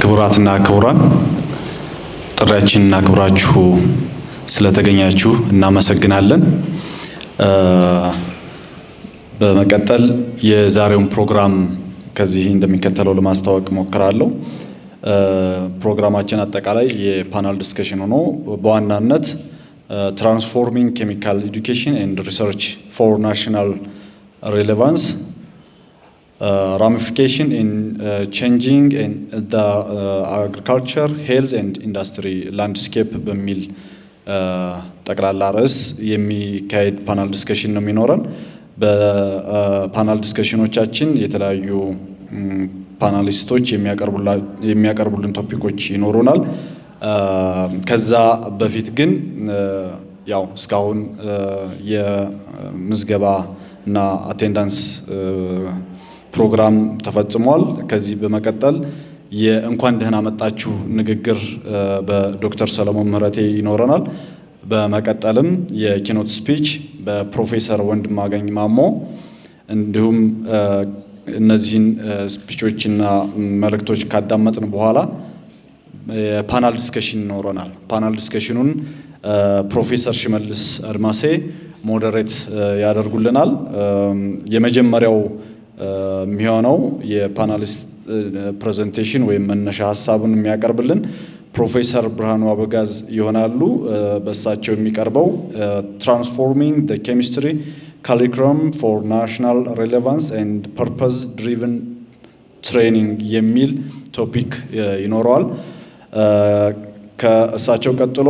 ክቡራትና ክቡራን ጥሪያችንን አክብራችሁ ስለተገኛችሁ እናመሰግናለን። በመቀጠል የዛሬውን ፕሮግራም ከዚህ እንደሚከተለው ለማስተዋወቅ ሞክራለሁ። ፕሮግራማችን አጠቃላይ የፓናል ዲስከሽን ሆኖ በዋናነት ትራንስፎርሚንግ ኬሚካል ኤዱኬሽን ኤንድ ሪሰርች ፎር ናሽናል ሬሌቫንስ Ramification in changing in the agriculture, health and industry landscape በሚል ጠቅላላ ርዕስ የሚካሄድ ፓናል ዲስከሽን ነው የሚኖረን። በፓናል ዲስከሽኖቻችን የተለያዩ ፓናሊስቶች የሚያቀርቡልን ቶፒኮች ይኖሩናል። ከዛ በፊት ግን ያው እስካሁን የምዝገባ እና አቴንዳንስ ፕሮግራም ተፈጽሟል። ከዚህ በመቀጠል የእንኳን ደህና መጣችሁ ንግግር በዶክተር ሰለሞን ምህረቴ ይኖረናል። በመቀጠልም የኪኖት ስፒች በፕሮፌሰር ወንድማገኝ ማሞ እንዲሁም እነዚህን ስፒቾችና መልእክቶች ካዳመጥን በኋላ የፓናል ዲስከሽን ይኖረናል። ፓናል ዲስከሽኑን ፕሮፌሰር ሽመልስ አድማሴ ሞዴሬት ያደርጉልናል። የመጀመሪያው የሚሆነው የፓናሊስት ፕሬዘንቴሽን ወይም መነሻ ሐሳቡን የሚያቀርብልን ፕሮፌሰር ብርሃኑ አበጋዝ ይሆናሉ። በእሳቸው የሚቀርበው ትራንስፎርሚንግ ዘ ኬሚስትሪ ካሪኩለም ፎር ናሽናል ሬሌቫንስ ኤንድ ፐርፐዝ ድሪቨን ትሬኒንግ የሚል ቶፒክ ይኖረዋል። ከእሳቸው ቀጥሎ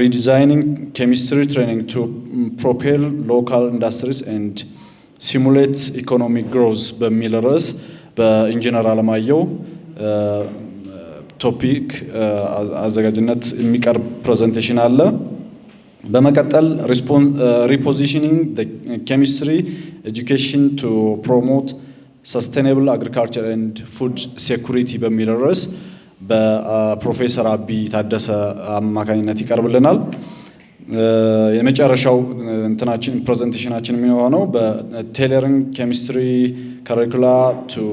ሪዲዛይኒንግ ኬሚስትሪ ትሬኒንግ ቱ ፕሮፔል ሎካል ኢንዱስትሪስ ኤንድ ሲሙሌት ኢኮኖሚክ ግሮዝ በሚል ርዕስ በኢንጂነር አለማየሁ ቶፒክ አዘጋጅነት የሚቀርብ ፕሬዘንቴሽን አለ። በመቀጠል ሪፖዚሽኒንግ ኬሚስትሪ ኤጁኬሽን ቱ ፕሮሞት ሰስቴናብል አግሪካልቸር ኤንድ ፉድ ሴኩሪቲ በሚል ርዕስ በፕሮፌሰር አቢ ታደሰ አማካኝነት ይቀርብልናል። የመጨረሻው እንትናችን ፕሬዘንቴሽናችን የሚሆነው በቴለሪንግ ኬሚስትሪ ካሪኩላ ቱ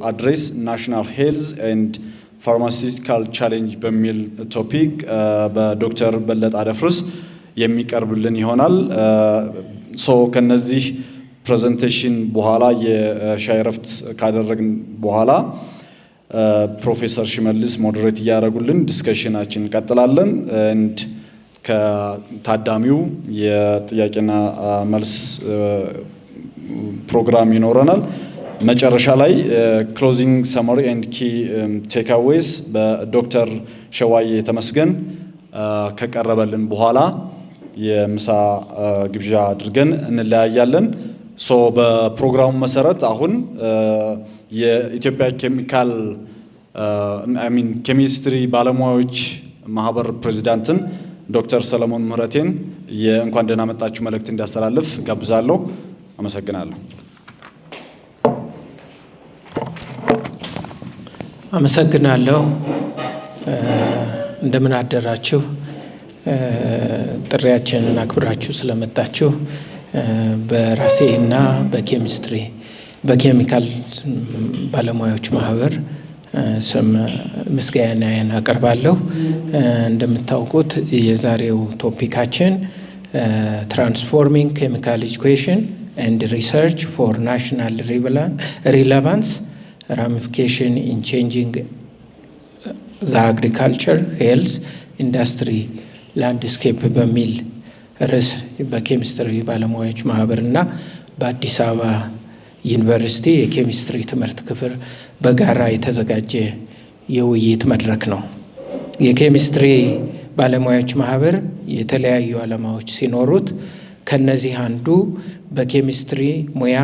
አድሬስ ናሽናል ሄልዝ ኤንድ ፋርማሲውቲካል ቻሌንጅ በሚል ቶፒክ በዶክተር በለጠ አደፍርስ የሚቀርብልን ይሆናል። ከነዚህ ፕሬዘንቴሽን በኋላ የሻይ ረፍት ካደረግን በኋላ ፕሮፌሰር ሽመልስ ሞዴሬት እያደረጉልን ዲስከሽናችን እንቀጥላለን። ከታዳሚው የጥያቄና መልስ ፕሮግራም ይኖረናል። መጨረሻ ላይ ክሎዚንግ ሰመሪ ኤንድ ኪ ቴክአዌይስ በዶክተር ሸዋዬ ተመስገን ከቀረበልን በኋላ የምሳ ግብዣ አድርገን እንለያያለን። በፕሮግራሙ መሰረት አሁን የኢትዮጵያ ኬሚስትሪ ባለሙያዎች ማህበር ፕሬዚዳንትን ዶክተር ሰለሞን ምህረቴን የእንኳን ደህና መጣችሁ መልእክት እንዲያስተላልፍ ጋብዛለሁ። አመሰግናለሁ። አመሰግናለሁ። እንደምን አደራችሁ። ጥሪያችንን አክብራችሁ ስለመጣችሁ በራሴና በኬሚካል ባለሙያዎች ማህበር ስም ምስጋናዬን አቀርባለሁ። እንደምታውቁት የዛሬው ቶፒካችን ትራንስፎርሚንግ ኬሚካል ኤጁኬሽን ኤንድ ሪሰርች ፎር ናሽናል ሪሌቫንስ ራሚፊኬሽን ኢን ቼንጂንግ ዘ አግሪካልቸር ሄልዝ ኢንዱስትሪ ላንድስኬፕ በሚል ርዕስ በኬሚስትሪ ባለሙያዎች ማህበርና በአዲስ አበባ ዩኒቨርሲቲ የኬሚስትሪ ትምህርት ክፍል በጋራ የተዘጋጀ የውይይት መድረክ ነው። የኬሚስትሪ ባለሙያዎች ማህበር የተለያዩ ዓላማዎች ሲኖሩት ከነዚህ አንዱ በኬሚስትሪ ሙያ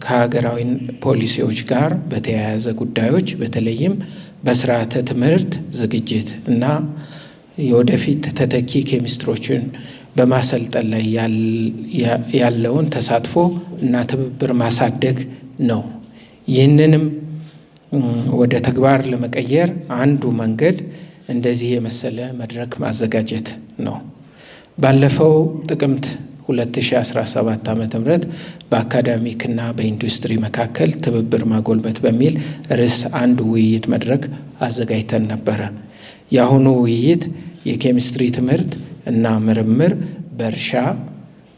ከሀገራዊ ፖሊሲዎች ጋር በተያያዘ ጉዳዮች በተለይም በስርዓተ ትምህርት ዝግጅት እና የወደፊት ተተኪ ኬሚስትሮችን በማሰልጠን ላይ ያለውን ተሳትፎ እና ትብብር ማሳደግ ነው። ይህንንም ወደ ተግባር ለመቀየር አንዱ መንገድ እንደዚህ የመሰለ መድረክ ማዘጋጀት ነው። ባለፈው ጥቅምት 2017 ዓ.ም በአካዳሚክና በኢንዱስትሪ መካከል ትብብር ማጎልበት በሚል ርዕስ አንድ ውይይት መድረክ አዘጋጅተን ነበረ። የአሁኑ ውይይት የኬሚስትሪ ትምህርት እና ምርምር በእርሻ፣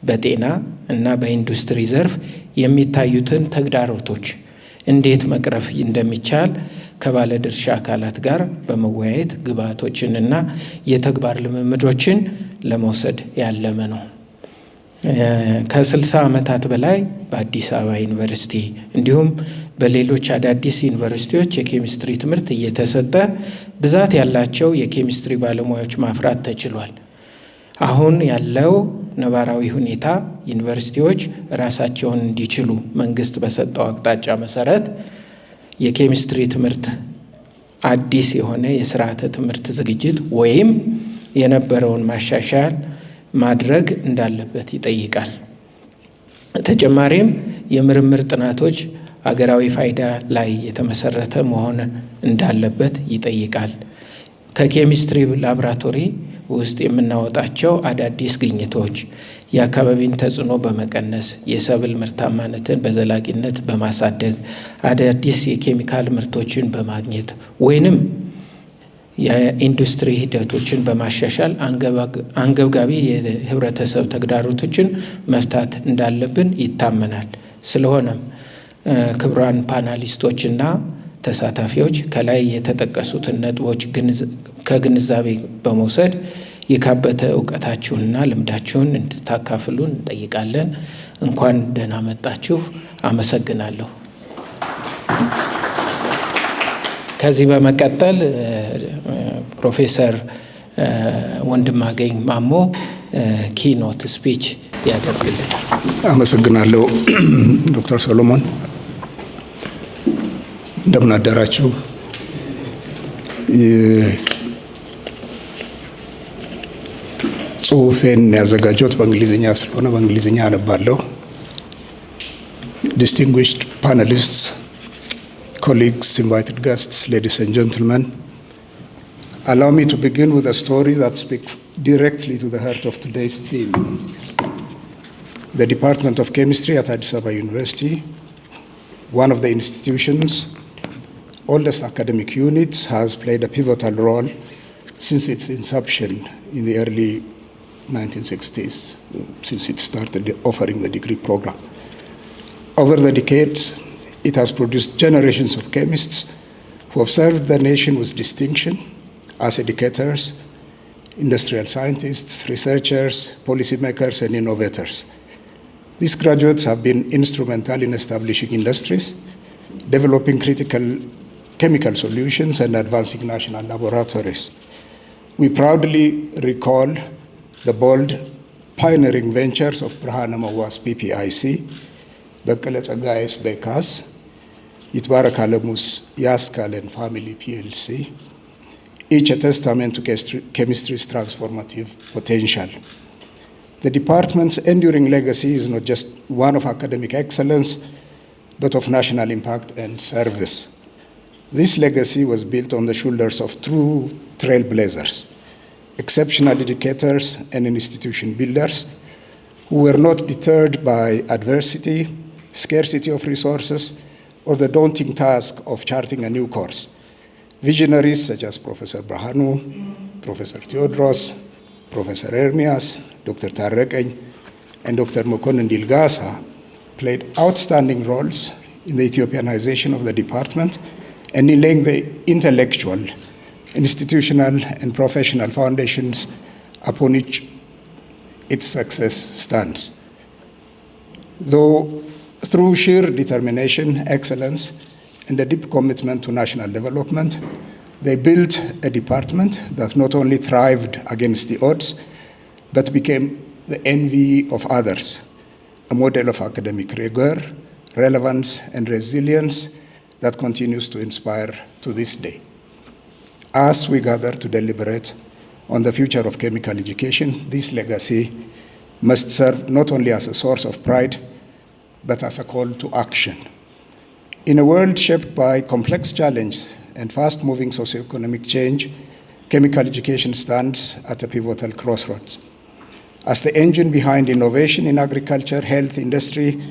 በጤና እና በኢንዱስትሪ ዘርፍ የሚታዩትን ተግዳሮቶች እንዴት መቅረፍ እንደሚቻል ከባለድርሻ አካላት ጋር በመወያየት ግብዓቶችንና የተግባር ልምምዶችን ለመውሰድ ያለመ ነው። ከ60 ዓመታት በላይ በአዲስ አበባ ዩኒቨርሲቲ እንዲሁም በሌሎች አዳዲስ ዩኒቨርሲቲዎች የኬሚስትሪ ትምህርት እየተሰጠ ብዛት ያላቸው የኬሚስትሪ ባለሙያዎች ማፍራት ተችሏል። አሁን ያለው ነባራዊ ሁኔታ ዩኒቨርሲቲዎች ራሳቸውን እንዲችሉ መንግስት በሰጠው አቅጣጫ መሰረት የኬሚስትሪ ትምህርት አዲስ የሆነ የስርዓተ ትምህርት ዝግጅት ወይም የነበረውን ማሻሻል ማድረግ እንዳለበት ይጠይቃል። ተጨማሪም የምርምር ጥናቶች አገራዊ ፋይዳ ላይ የተመሰረተ መሆን እንዳለበት ይጠይቃል። ከኬሚስትሪ ላቦራቶሪ ውስጥ የምናወጣቸው አዳዲስ ግኝቶች የአካባቢን ተጽዕኖ በመቀነስ የሰብል ምርታማነትን በዘላቂነት በማሳደግ አዳዲስ የኬሚካል ምርቶችን በማግኘት ወይንም የኢንዱስትሪ ሂደቶችን በማሻሻል አንገብጋቢ የህብረተሰብ ተግዳሮቶችን መፍታት እንዳለብን ይታመናል። ስለሆነም ክቡራን ፓናሊስቶችና ተሳታፊዎች ከላይ የተጠቀሱትን ነጥቦች ከግንዛቤ በመውሰድ የካበተ እውቀታችሁንና ልምዳችሁን እንድታካፍሉን እንጠይቃለን። እንኳን ደህና መጣችሁ። አመሰግናለሁ። ከዚህ በመቀጠል ፕሮፌሰር ወንድማገኝ ማሞ ኪኖት ስፒች ያደርግልናል። አመሰግናለሁ ዶክተር ሰሎሞን። እንደምን አደራችሁ። ጽሁፌን ያዘጋጀሁት በእንግሊዝኛ ስለሆነ በእንግሊዝኛ አነባለሁ። Distinguished panelists, colleagues, invited guests, ladies and gentlemen, allow me to begin with a story that speaks directly to the heart of today's theme. The Department of Chemistry at Addis Ababa University, one of the institution's oldest academic units, has played a pivotal role since its inception in the early 1960s, since it started offering the degree program. Over the decades, it has produced generations of chemists who have served the nation with distinction as educators, industrial scientists, researchers, policymakers, and innovators. These graduates have been instrumental in establishing industries, developing critical chemical solutions, and advancing national laboratories. We proudly recall the bold pioneering ventures of Brahana Mawas PPIC, Bekele Tsagayes Bekas, Yitbarak Alamus Yaskalen Family PLC, each a testament to chemistry's transformative potential. The department's enduring legacy is not just one of academic excellence, but of national impact and service. This legacy was built on the shoulders of true trailblazers, exceptional educators and institution builders who were not deterred by adversity, scarcity of resources, or the daunting task of charting a new course. Visionaries such as Professor Brahanu, Professor Theodros, Professor Ermias, Dr. Tarrekeny, and Dr. Mokonnen Dilgasa played outstanding roles in the Ethiopianization of the department and in laying the intellectual, institutional, and professional foundations upon which its success stands. Though through sheer determination, excellence, and a deep commitment to national development, they built a department that not only thrived against the odds, but became the envy of others, a model of academic rigor, relevance, and resilience that continues to inspire to this day. As we gather to deliberate on the future of chemical education, this legacy must serve not only as a source of pride, but as a call to action. In a world shaped by complex challenges and fast-moving socioeconomic change, chemical education stands at a pivotal crossroads. As the engine behind innovation in agriculture, health, industry,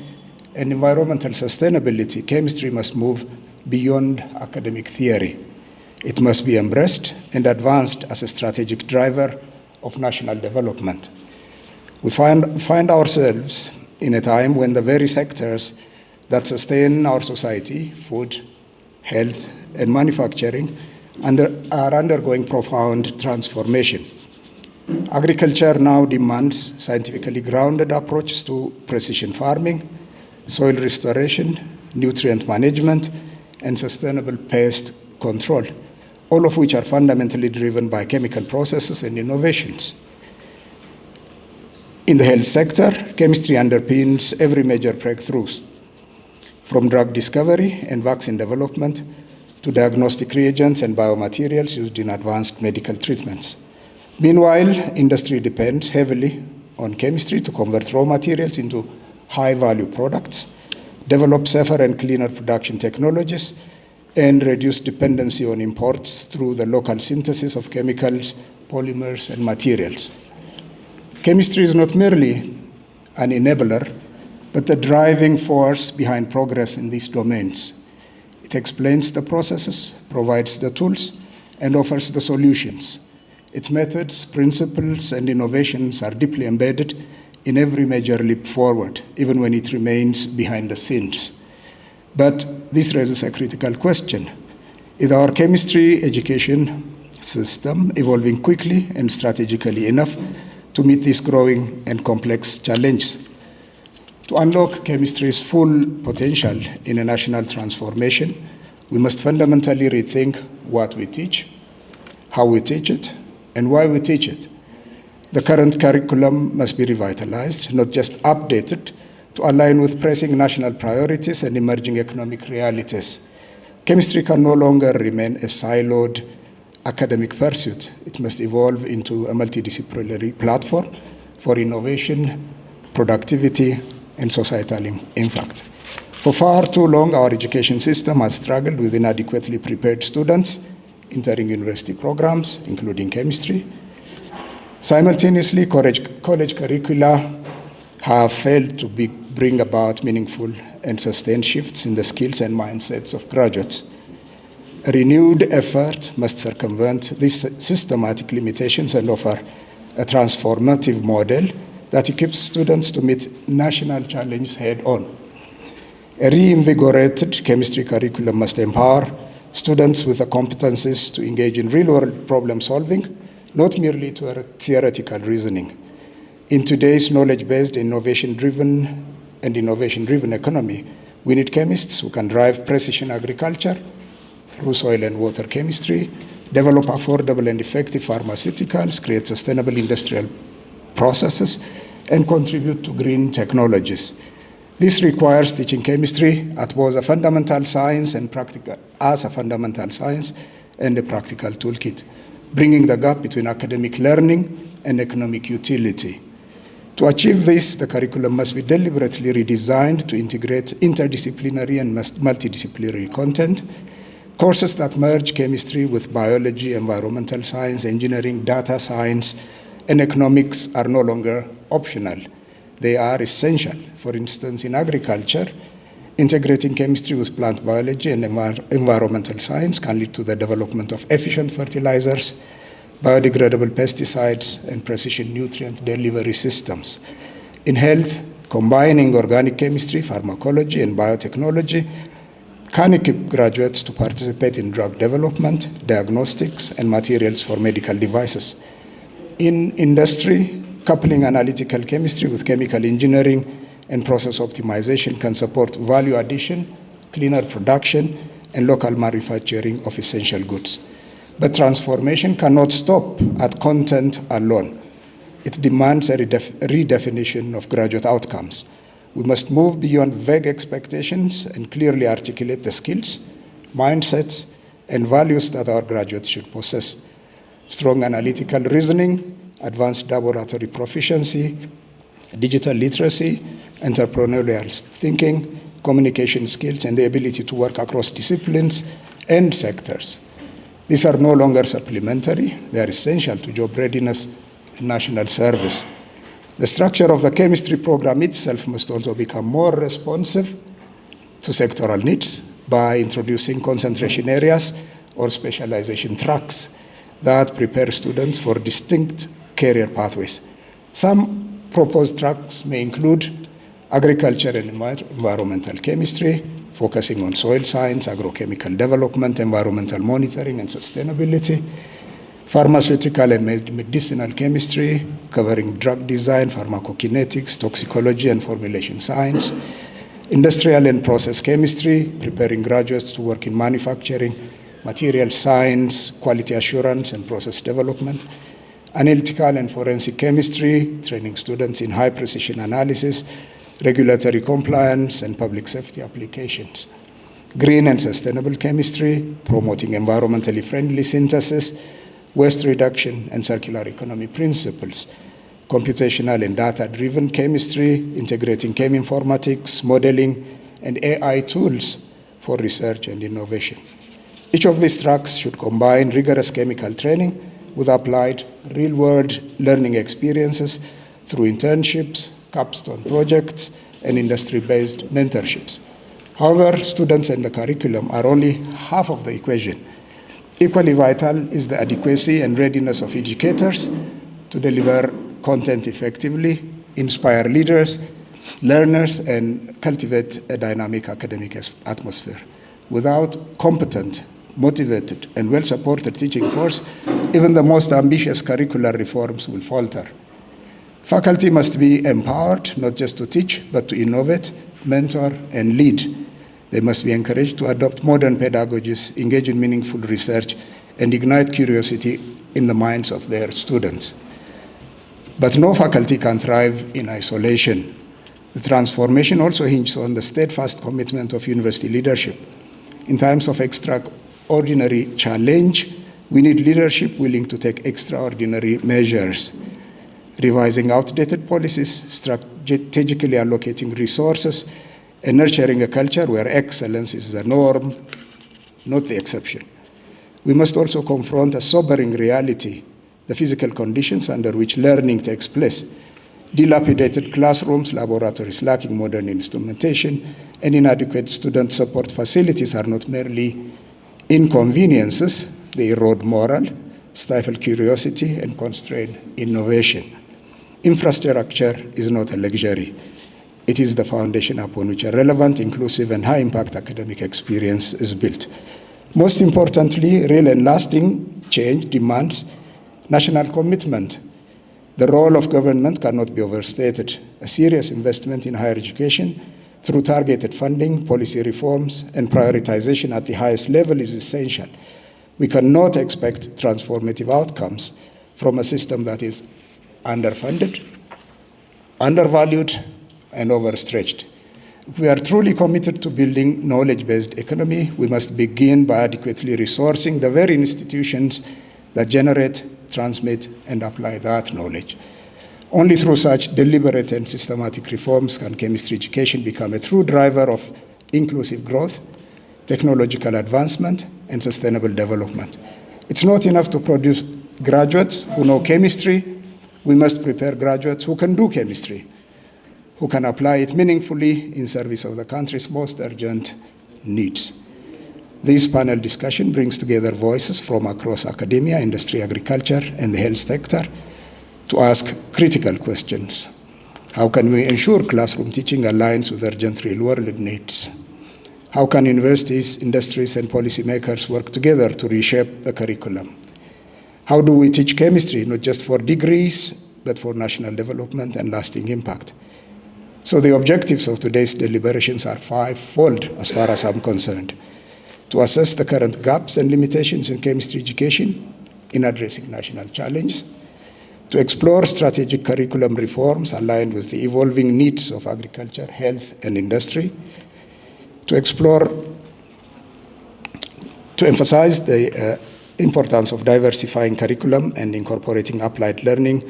and environmental sustainability, chemistry must move beyond academic theory. It must be embraced and advanced as a strategic driver of national development. We find ourselves in a time when the very sectors that sustain our society, food, health, and manufacturing, are undergoing profound transformation. Agriculture now demands scientifically grounded approaches to precision farming, soil restoration, nutrient management, and sustainable pest control, all of which are fundamentally driven by chemical processes and innovations. In the health sector, chemistry underpins every major breakthroughs, from drug discovery and vaccine development to diagnostic reagents and biomaterials used in advanced medical treatments. Meanwhile, industry depends heavily on chemistry to convert raw materials into high-value products, develop safer and cleaner production technologies, and reduce dependency on imports through the local synthesis of chemicals, polymers, and materials. Chemistry is not merely an enabler, but the driving force behind progress in these domains. It explains the processes, provides the tools, and offers the solutions. Its methods, principles, and innovations are deeply embedded in every major leap forward, even when it remains behind the scenes. But this raises a critical question. Is our chemistry education system evolving quickly and strategically enough to meet these growing and complex challenges? To unlock chemistry's full potential in a national transformation, we must fundamentally rethink what we teach, how we teach it, and why we teach it. The current curriculum must be revitalized, not just updated, to align with pressing national priorities and emerging economic realities. Chemistry can no longer remain a siloed academic pursuit. It must evolve into a multidisciplinary platform for innovation, productivity, and societal impact. For far too long, our education system has struggled with inadequately prepared students entering university programs, including chemistry. Simultaneously, college curricula have failed to bring about meaningful and sustained shifts in the skills and mindsets of graduates. A renewed effort must circumvent these systematic limitations and offer a transformative model that equips students to meet national challenges head-on. A reinvigorated chemistry curriculum must empower students with the competencies to engage in real-world problem-solving, not merely to theoretical reasoning. In today's knowledge-based, innovation-driven economy, we need chemists who can drive precision agriculture through soil and water chemistry, develop affordable and effective pharmaceuticals, create sustainable industrial processes, and contribute to green technologies. This requires teaching chemistry at both a fundamental science and practical, as a fundamental science and a practical toolkit, bringing the gap between academic learning and economic utility. To achieve this, the curriculum must be deliberately redesigned to integrate interdisciplinary and multidisciplinary content. Courses that merge chemistry with biology, environmental science, engineering, data science, and economics are no longer optional. They are essential. For instance, in agriculture, integrating chemistry with plant biology and environmental science can lead to the development of efficient fertilizers, biodegradable pesticides, and precision nutrient delivery systems. In health, combining organic chemistry, pharmacology, and biotechnology can equip graduates to participate in drug development, diagnostics, and materials for medical devices. In industry, coupling analytical chemistry with chemical engineering and process optimization can support value addition, cleaner production, and local manufacturing of essential goods. But transformation cannot stop at content alone. It demands a redefinition of graduate outcomes. We must move beyond vague expectations and clearly articulate the skills, mindsets, and values that our graduates should possess. Strong analytical reasoning, advanced laboratory proficiency, digital literacy, entrepreneurial thinking, communication skills, and the ability to work across disciplines and sectors. These are no longer supplementary, they are essential to job readiness and national service. The structure of the chemistry program itself must also become more responsive to sectoral needs by introducing concentration areas or specialization tracks that prepare students for distinct career pathways. Some proposed tracks may include agriculture and environmental chemistry, focusing on soil science, agrochemical development, environmental monitoring and sustainability, pharmaceutical and medicinal chemistry, covering drug design, pharmacokinetics, toxicology, and formulation science, industrial and process chemistry, preparing graduates to work in manufacturing, material science, quality assurance, and process development, analytical and forensic chemistry, training students in high precision analysis, regulatory compliance, and public safety applications, green and sustainable chemistry, promoting environmentally friendly synthesis, waste reduction, and circular economy principles, computational and data-driven chemistry, integrating cheminformatics, modeling, and AI tools for research and innovation. Each of these tracks should combine rigorous chemical training with applied real-world learning experiences through internships, capstone projects, and industry-based mentorships. However, students and the curriculum are only half of the equation. Equally vital is the adequacy and readiness of educators to deliver content effectively, inspire leaders, learners, and cultivate a dynamic academic atmosphere. Without competent, motivated, and well-supported teaching force, even the most ambitious curricular reforms will falter. Faculty must be empowered not just to teach, but to innovate, mentor, and lead. They must be encouraged to adopt modern pedagogies, engage in meaningful research, and ignite curiosity in the minds of their students. But no faculty can thrive in isolation. The transformation also hinges on the steadfast commitment of university leadership. In times of extraordinary challenge, we need leadership willing to take extraordinary measures, revising outdated policies, strategically allocating resources, and nurturing a culture where excellence is the norm, not the exception. We must also confront a sobering reality, the physical conditions under which learning takes place. Dilapidated classrooms, laboratories lacking modern instrumentation, and inadequate student support facilities are not merely inconveniences, they erode morale, stifle curiosity, and constrain innovation. Infrastructure is not a luxury. It is the foundation upon which a relevant, inclusive, and high-impact academic experience is built. Most importantly, real and lasting change demands national commitment. The role of government cannot be overstated. A serious investment in higher education through targeted funding, policy reforms, and prioritization at the highest level is essential. We cannot expect transformative outcomes from a system that is underfunded, undervalued, and overstretched. If we are truly committed to building knowledge-based economy, we must begin by adequately resourcing the very institutions that generate, transmit, and apply that knowledge. Only through such deliberate and systematic reforms can chemistry education become a true driver of inclusive growth, technological advancement, and sustainable development. It's not enough to produce graduates who know chemistry. We must prepare graduates who can do chemistry, who can apply it meaningfully in service of the country's most urgent needs. This panel discussion brings together voices from across academia, industry, agriculture, and the health sector to ask critical questions. How can we ensure classroom teaching aligns with urgent real-world needs? How can universities, industries, and policymakers work together to reshape the curriculum? How do we teach chemistry, not just for degrees, but for national development and lasting impact? So the objectives of today's deliberations are fivefold as far as I'm concerned. To assess the current gaps and limitations in chemistry education in addressing national challenges, to explore strategic curriculum reforms aligned with the evolving needs of agriculture, health, and industry, to emphasize the importance of diversifying curriculum and incorporating applied learning,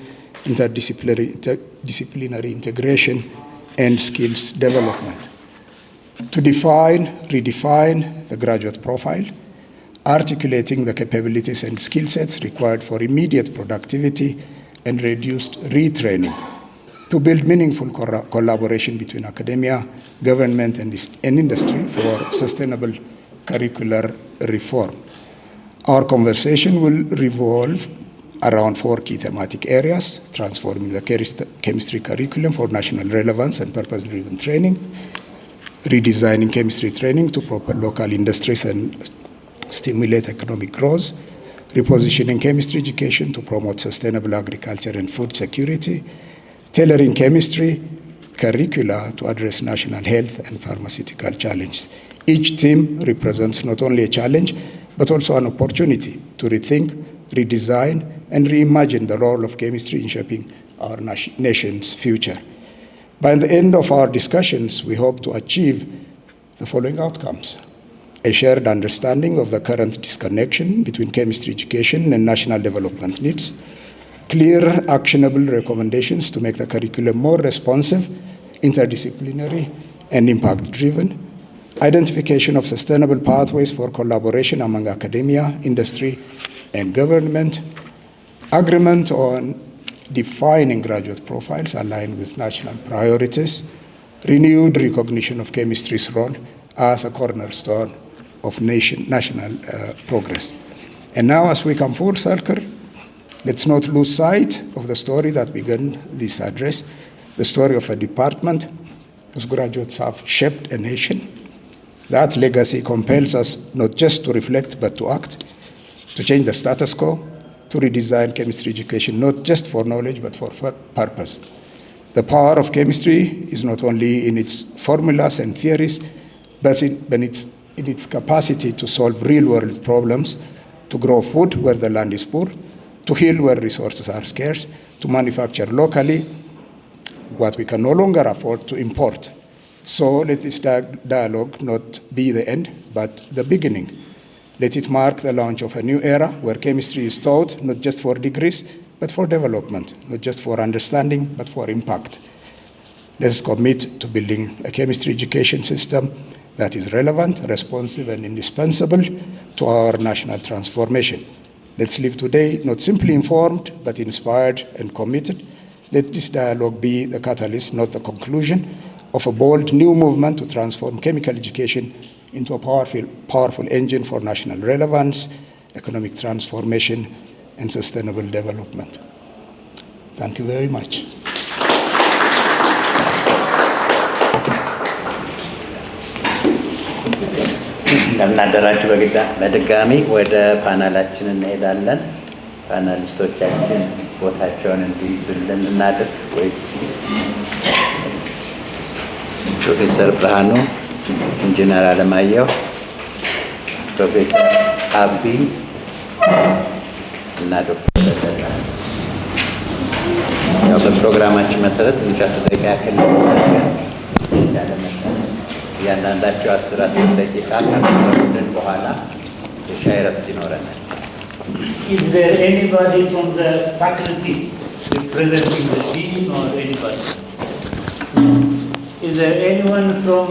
interdisciplinary integration, and skills development. To define, redefine the graduate profile, articulating the capabilities and skill sets required for immediate productivity and reduced retraining. to build meaningful collaboration between academia, government, and industry for sustainable curricular reform. Our conversation will revolve around 4 key thematic areas: transforming the chemistry curriculum for national relevance and purpose-driven training, redesigning chemistry training to propel local industries and stimulate economic growth, repositioning chemistry education to promote sustainable agriculture and food security, tailoring chemistry curricula to address national health and pharmaceutical challenges. Each theme represents not only a challenge, but also an opportunity to rethink, redesign, and reimagine the role of chemistry in shaping our nation's future. By the end of our discussions, we hope to achieve the following outcomes: a shared understanding of the current disconnection between chemistry education and national development needs, clear, actionable recommendations to make the curriculum more responsive, interdisciplinary, and impact-driven, identification of sustainable pathways for collaboration among academia, industry, and government, agreement on defining graduate profiles aligned with national priorities, renewed recognition of chemistry's role as a cornerstone of national progress. And now, as we come full circle, let's not lose sight of the story that began this address, the story of a department whose graduates have shaped a nation. That legacy compels us not just to reflect, but to act, to change the status quo, to redesign chemistry education, not just for knowledge, but for purpose. The power of chemistry is not only in its formulas and theories, but in its capacity to solve real-world problems, to grow food where the land is poor, to heal where resources are scarce, to manufacture locally what we can no longer afford to import. So let this dialogue not be the end, but the beginning. Let it mark the launch of a new era where chemistry is taught not just for degrees, but for development, not just for understanding, but for impact. Let's commit to building a chemistry education system that is relevant, responsive, and indispensable to our national transformation. Let's live today not simply informed, but inspired and committed. Let this dialogue be the catalyst, not the conclusion, of a bold new movement to transform chemical education into a powerful engine for national relevance, economic transformation, and sustainable development. Thank you very much. እንደምናደራችሁ በድጋሚ ወደ ፓናላችን እንሄዳለን። ፓናሊስቶቻችን ቦታቸውን እንዲይዙልን እናድርግ ወይስ ፕሮፌሰር ብርሃኑ፣ ኢንጂነር አለማየሁ፣ ፕሮፌሰር አቢ እና ዶክተር ያው በፕሮግራማችን መሰረት ትንሽ ደቂቃ ያክል እያንዳንዳቸው 10 ደቂቃ ከሚሰሩልን በኋላ የሻይ ረፍት ይኖረናል። Is there anybody from the faculty representing the dean or anybody? Is there anyone from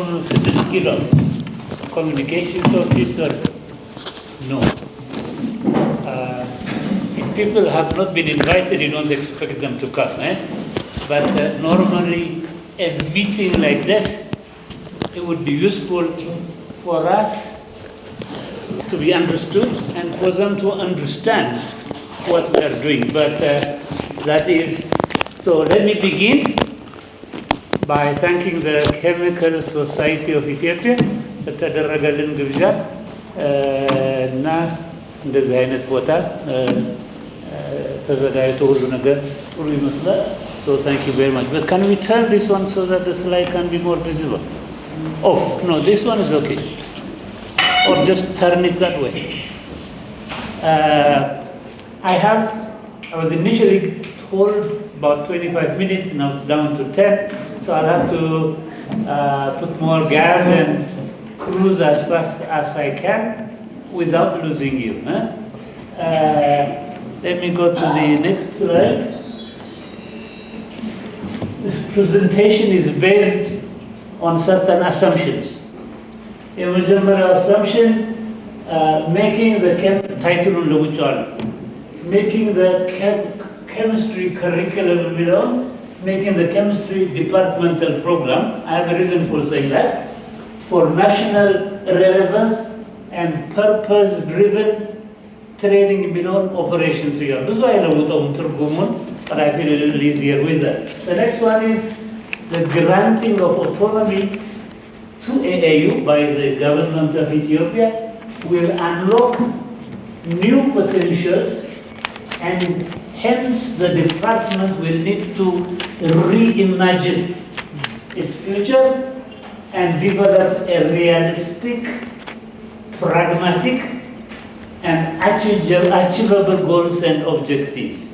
Kilo communications officer? No. If people have not been invited, you don't expect them to come. But normally a meeting like this, it would be useful for us to be understood and for them to understand what we are doing. But that is, so let me begin by thanking the Chemical Society of Ethiopia በተደረገልን ግብዣ እና እንደዚህ አይነት ቦታ ተዘጋጅቶ ሁሉ ነገር ጥሩ ይመስላል። So thank you very much. But can we turn this one so that the slide can be more visible? Oh, no, this one is okay. Or just turn it that way. I was initially told about 25 minutes, now it's down to 10. So I'll have to put more gas and cruise as fast as I can without losing you. Let me go to the next slide. This presentation is based on certain assumptions. A general assumption, making the making the chemistry curriculum making the chemistry departmental program. I have a reason for saying that. For national relevance and purpose-driven training beyond operations. This is why I but I feel a little easier with that. The next one is the granting of autonomy to AAU by the government of Ethiopia will unlock new potentials, and hence the department will need to reimagine its future and develop a realistic, pragmatic, and achievable goals and objectives.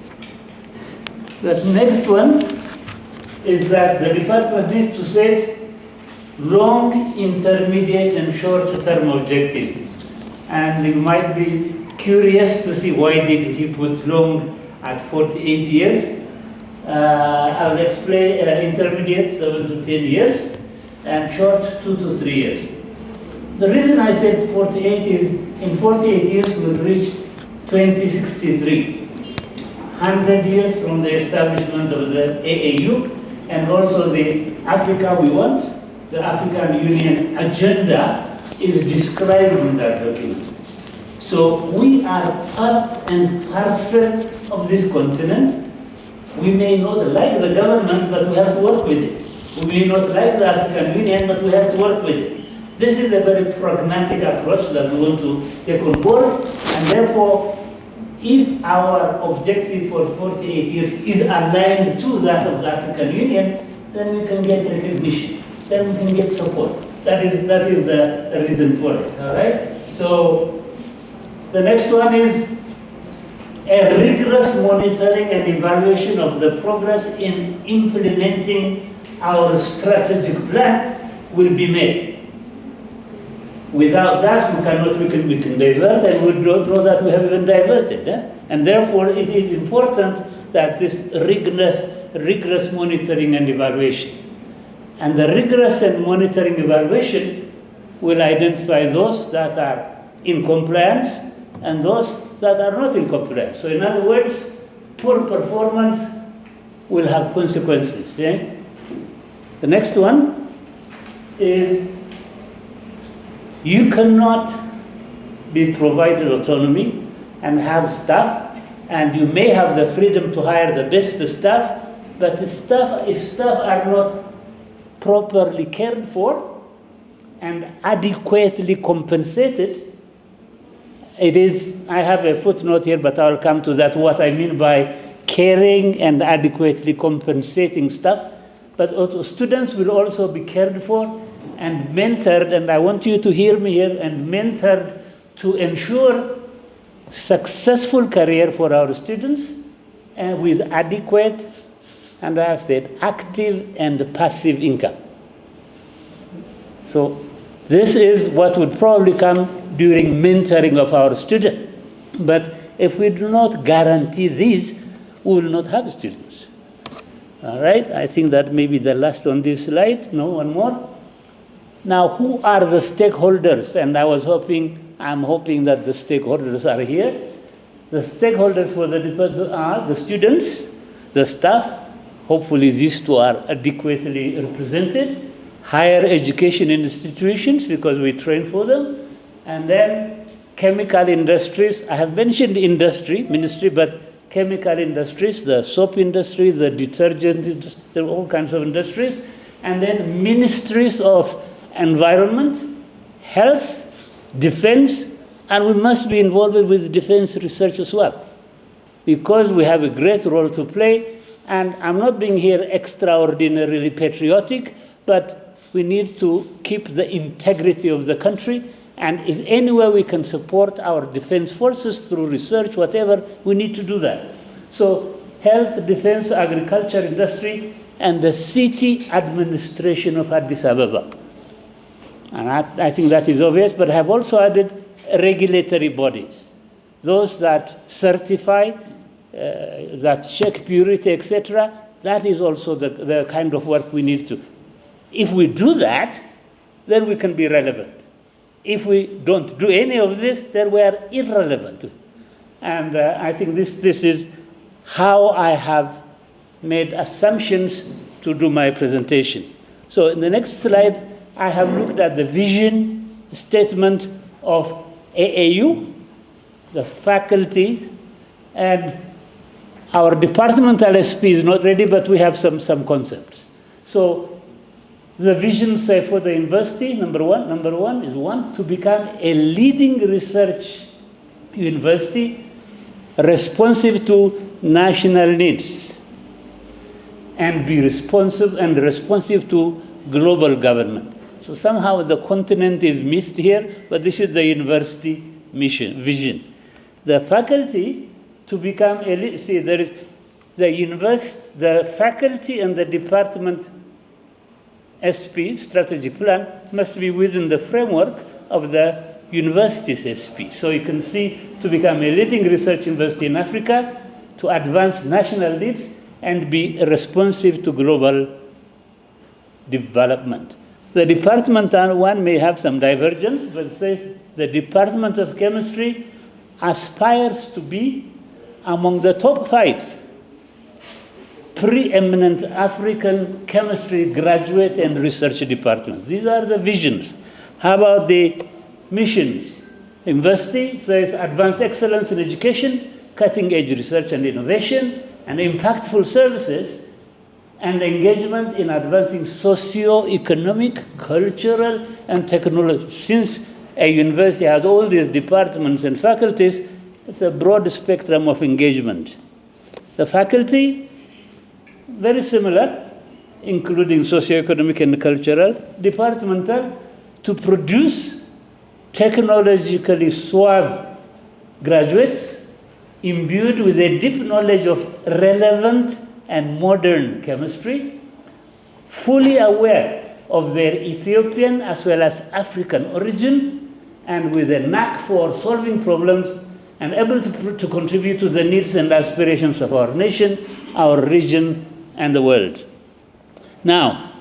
The next one is that the department needs to set long, intermediate, and short-term objectives. And you might be curious to see why did he put long as 48 years. I'll explain intermediate 7 to 10 years and short 2 to 3 years. The reason I said 48 is in 48 years we'll reach 2063. 100 years from the establishment of the AAU, and also the Africa we want, the African Union agenda is described in that document. So we are part and parcel of this continent. We may not like the government, but we have to work with it. We may not like the African Union, but we have to work with it. This is a very pragmatic approach that we want to take on board, and therefore, if our objective for 48 years is aligned to that of the African Union, then we can get recognition, then we can get support. That is the reason for it, all right? So the next one is a rigorous monitoring and evaluation of the progress in implementing our strategic plan will be made. Without that, we can divert, and we don't know that we have even diverted. And therefore, it is important that this rigorous monitoring and evaluation. And the rigorous and monitoring evaluation will identify those that are in compliance and those that are not in compliance. So in other words, poor performance will have consequences. The next one is you cannot be provided autonomy and have staff, and you may have the freedom to hire the best staff, but if staff are not properly cared for and adequately compensated, I have a footnote here, but I'll come to that, what I mean by caring and adequately compensating staff. But also students will also be cared for and mentored, and I want you to hear me here, and mentored to ensure successful career for our students, and with adequate, and I have said, active and passive income. So this is what would probably come during mentoring of our students. But if we do not guarantee this, we will not have students. All right, I think that may be the last on this slide. No, one more. Now, who are the stakeholders? And I'm hoping that the stakeholders are here. The stakeholders for the department are the students, the staff, hopefully these two are adequately represented, higher education institutions because we train for them, and then chemical industries. I have mentioned ministry, but chemical industries, the soap industry, the detergent industry, all kinds of industries, and then ministries of environment, health, defense, and we must be involved with defense research as well, because we have a great role to play. And I'm not being here extraordinarily patriotic, but we need to keep the integrity of the country. And if anywhere we can support our defense forces through research, whatever, we need to do that. So health, defense, agriculture, industry, and the city administration of Addis Ababa. And I think that is obvious, but I have also added regulatory bodies, those that certify, that check purity, etc. That is also the kind of work we need to. If we do that, then we can be relevant. If we don't do any of this, then we are irrelevant. And I think this is how I have made assumptions to do my presentation. So in the next slide, I have looked at the vision statement of AAU, the faculty, and our departmental SP is not ready, but we have some concepts. So the vision, say, for the university, number one is to become a leading research university responsive to national needs and be responsive to global government. So somehow the continent is missed here, but this is the university vision. The faculty to become there is the faculty and the department SP, strategic plan, must be within the framework of the university's SP. So you can see, to become a leading research university in Africa, to advance national needs and be responsive to global development. The department one may have some divergence, but it says the Department of Chemistry aspires to be among the top 5 preeminent African chemistry graduate and research departments. These are the visions. How about the missions? University says advance excellence in education, cutting-edge research and innovation, and impactful services, and engagement in advancing socio-economic, cultural, and technology. Since a university has all these departments and faculties, it's a broad spectrum of engagement. The faculty, very similar, including socio-economic and cultural, departmental, to produce technologically suave graduates imbued with a deep knowledge of relevant and modern chemistry, fully aware of their Ethiopian as well as African origin, and with a knack for solving problems and able to contribute to the needs and aspirations of our nation, our region, and the world. Now,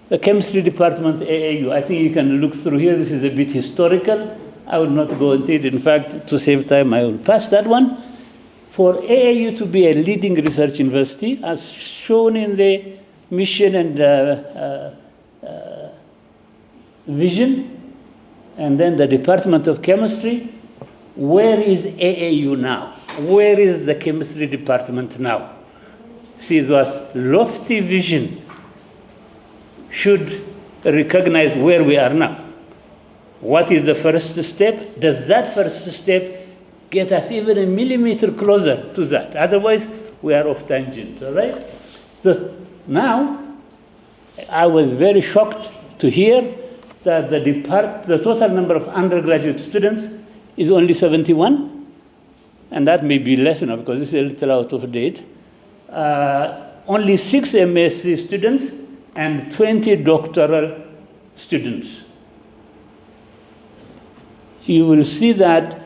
the chemistry department AAU, I think you can look through here. This is a bit historical. I will not go into it. In fact, to save time, I will pass that one. For AAU to be a leading research university, as shown in the mission and vision, and then the Department of Chemistry, where is AAU now? Where is the chemistry department now? See, this lofty vision should recognize where we are now. What is the first step? Does that first step get us even a millimeter closer to that? Otherwise, we are off tangent, all right? Now, I was very shocked to hear that the total number of undergraduate students is only 71, and that may be less now because this is a little out of date. Only 6 MSc students and 20 doctoral students. You will see that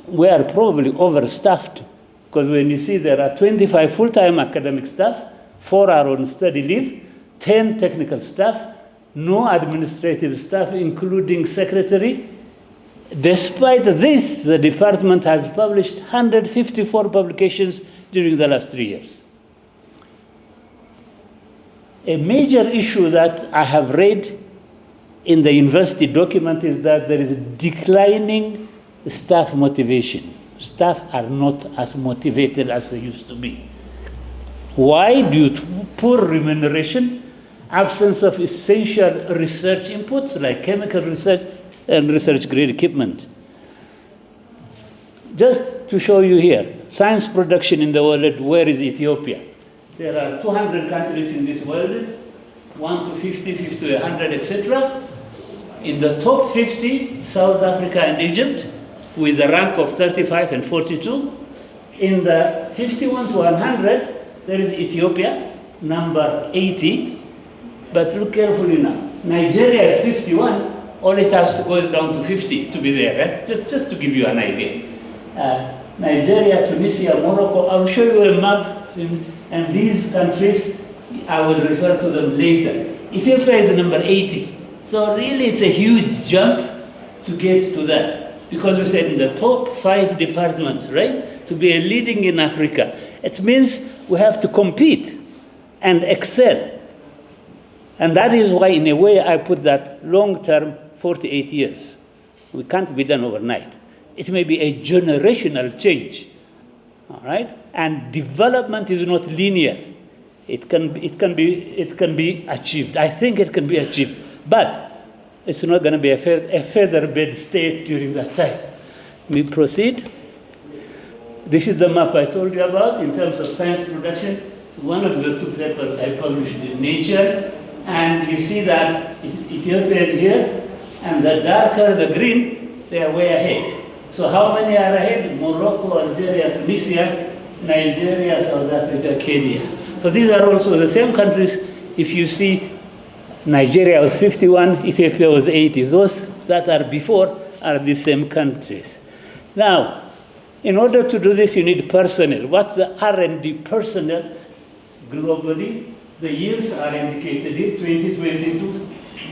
we are probably overstaffed, because when you see there are 25 full-time academic staff, 4 are on study leave, 10 technical staff, no administrative staff, including secretary. Despite this, the department has published 154 publications during the last 3 years. A major issue that I have read in the university document is that there is declining staff motivation. Staff are not as motivated as they used to be. Why? Due to poor remuneration, absence of essential research inputs like chemical research and research-grade equipment. Just to show you here, science production in the world, where is Ethiopia? There are 200 countries in this world, 1 to 50, 50 to 100, etc. In the top 50, South Africa and Egypt, with a rank of 35 and 42. In the 51 to 100, there is Ethiopia, number 80. But look carefully now. Nigeria is 51. All it has to go is down to 50 to be there. Eh? Just to give you an idea. Nigeria, Tunisia, Morocco. I'll show you a map. And these countries, I will refer to them later. Ethiopia is number 80. So really it's a huge jump to get to that. Because we said in the top 5 departments, right? To be a leading in Africa. It means we have to compete and excel. And that is why, in a way, I put that long-term 48 years. We can't be done overnight. It may be a generational change, all right? And development is not linear. It can be achieved. I think it can be achieved, but it's not going to be a feather-bed state during that time. We proceed. This is the map I told you about in terms of science production. It's one of the two papers I published in Nature, and you see that Ethiopia is here, and the darker the green, they are way ahead. So how many are ahead? Morocco, Algeria, Tunisia, Nigeria, South Africa, Kenya. So these are also the same countries. If you see, Nigeria was 51, Ethiopia was 80. Those that are before are the same countries. Now, in order to do this, you need personnel. What's the R&D personnel globally? The years are indicated here, 2022.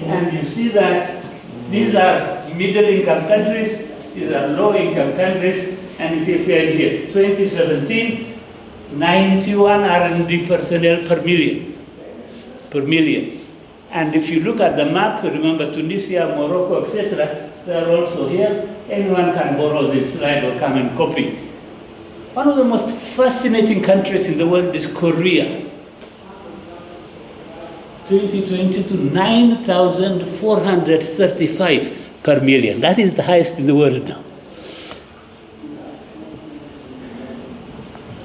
And you see that these are middle-income countries, these are low-income countries, and Ethiopia is here. 2017, 91 R&D personnel per million. And if you look at the map, remember Tunisia, Morocco, etc., they are also here. Anyone can borrow this slide or come and copy. One of the most fascinating countries in the world is Korea. 2022, 9,435 per million. That is the highest in the world now.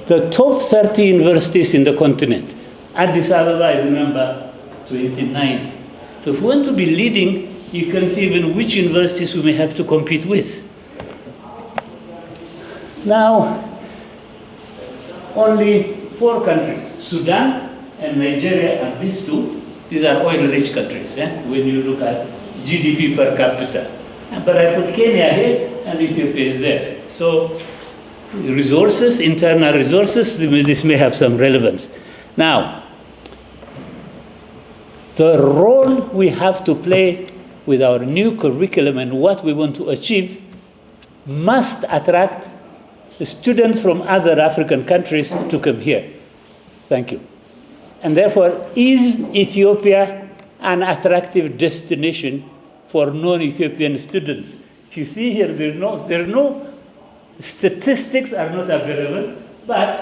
The top 30 universities in the continent. Addis Ababa is number 29. So if we want to be leading, you can see even which universities we may have to compete with. Now, only 4 countries, Sudan and Nigeria, and these two. These are oil-rich countries, when you look at GDP per capita. But I put Kenya here, and Ethiopia is there. So resources, internal resources, this may have some relevance. Now, the role we have to play with our new curriculum and what we want to achieve must attract the students from other African countries to come here. Thank you. And therefore, is Ethiopia an attractive destination for non-Ethiopian students? If you see here, there are no statistics are not available, but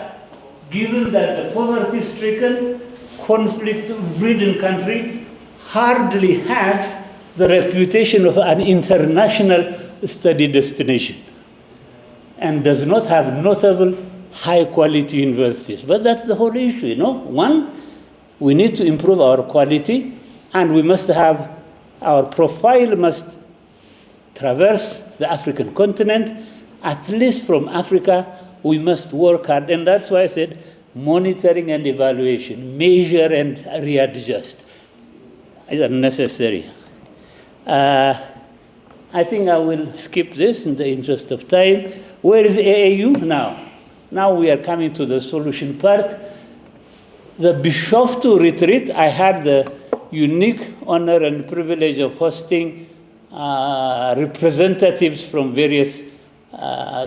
given that the poverty-stricken, conflict-ridden country hardly has the reputation of an international study destination and does not have notable high-quality universities. But that's the whole issue, One, we need to improve our quality, and we must have, our profile must traverse the African continent. At least from Africa, we must work hard. And that's why I said monitoring and evaluation, measure and readjust is unnecessary. I think I will skip this in the interest of time. Where is AAU now? Now we are coming to the solution part. The Bishoftu retreat, I had the unique honor and privilege of hosting representatives from various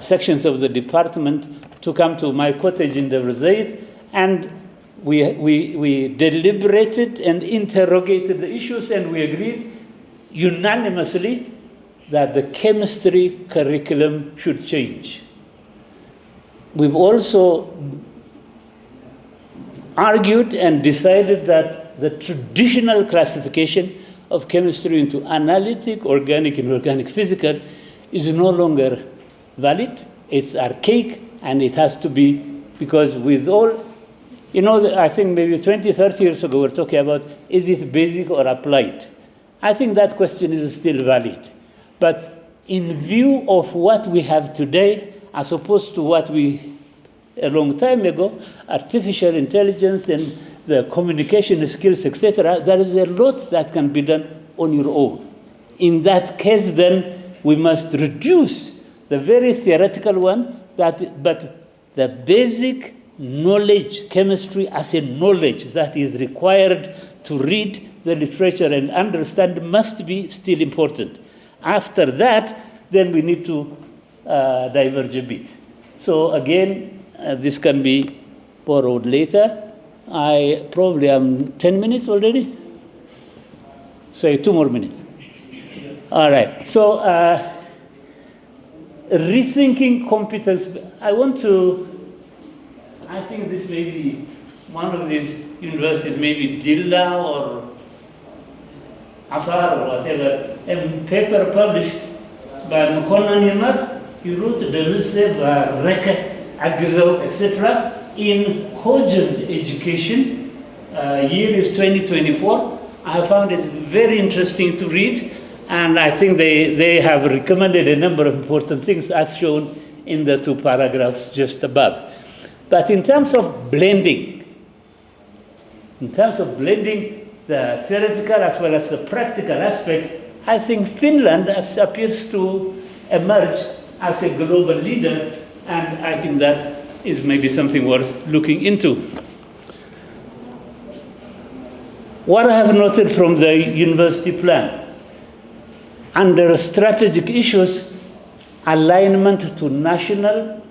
sections of the department to come to my cottage in Debre Zeit, and we deliberated and interrogated the issues, and we agreed unanimously that the chemistry curriculum should change. We've also argued and decided that the traditional classification of chemistry into analytic, organic, and organic physical is no longer valid. It's archaic, and it has to be, because with all, I think maybe 20, 30 years ago, we were talking about, is it basic or applied? I think that question is still valid. But in view of what we have today, as opposed to what we, a long time ago, artificial intelligence and the communication skills, etc., there is a lot that can be done on your own. In that case, then, we must reduce the very theoretical one, but the basic knowledge, chemistry as a knowledge that is required to read the literature and understand must be still important. After that, then we need to diverge a bit. So again, this can be borrowed later. I probably am 10 minutes already. Say 2 more minutes. All right. So rethinking competence. I think this may be one of these universities, maybe Jilla or Afar or whatever, a paper published by Mukonan Yamar. He wrote the Demise by Reka Agzo, etc. in cogent education. Year is 2024. I found it very interesting to read, and I think they have recommended a number of important things as shown in the 2 paragraphs just above. But in terms of blending the theoretical as well as the practical aspect, I think Finland appears to emerge as a global leader, and I think that is maybe something worth looking into. What I have noted from the university plan, under strategic issues, alignment to national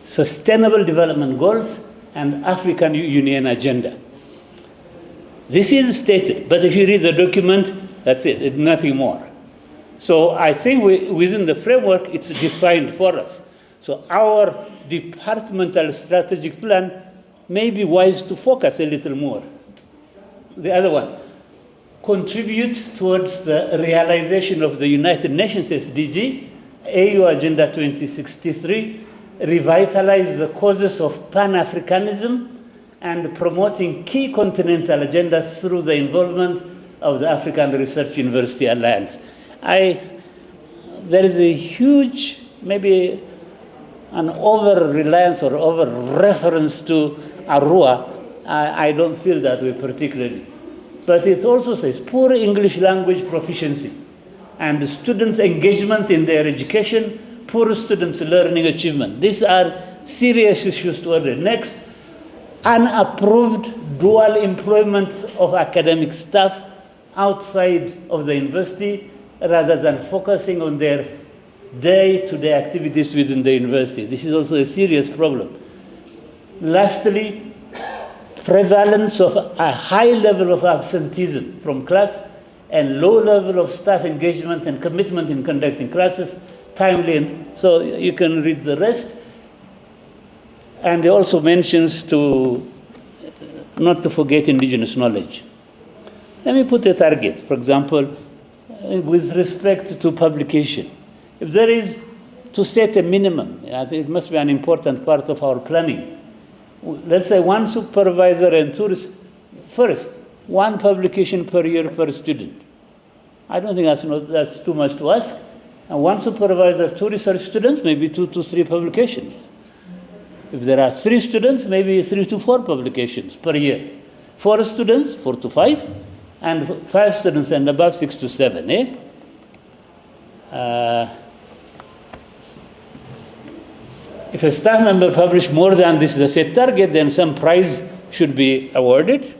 sustainable development goals and African Union agenda. This is stated, but if you read the document, that's it, it's nothing more. So I think within the framework, it's defined for us. So our departmental strategic plan may be wise to focus a little more. The other one, contribute towards the realization of the United Nations SDG, AU Agenda 2063, revitalize the causes of Pan-Africanism, and promoting key continental agendas through the involvement of the African Research University Alliance. There is a huge, maybe an over-reliance or over-reference to Arua. I don't feel that way particularly. But it also says poor English language proficiency and students' engagement in their education, poor students' learning achievement. These are serious issues to address. Next, unapproved dual employment of academic staff outside of the university rather than focusing on their day-to-day activities within the university. This is also a serious problem. Lastly, prevalence of a high level of absenteeism from class and low level of staff engagement and commitment in conducting classes timely. And so you can read the rest. And he also mentions not to forget indigenous knowledge. Let me put a target, for example, with respect to publication. If there is to set a minimum, I think it must be an important part of our planning. Let's say 1 supervisor and 2, first, 1 publication per year per student. I don't think that's too much to ask. And 1 supervisor, 2 research students, maybe 2 to 3 publications. If there are 3 students, maybe 3 to 4 publications per year. 4 students, 4 to 5, and 5 students and above, 6 to 7. If a staff member publishes more than this, the set target, then some prize should be awarded.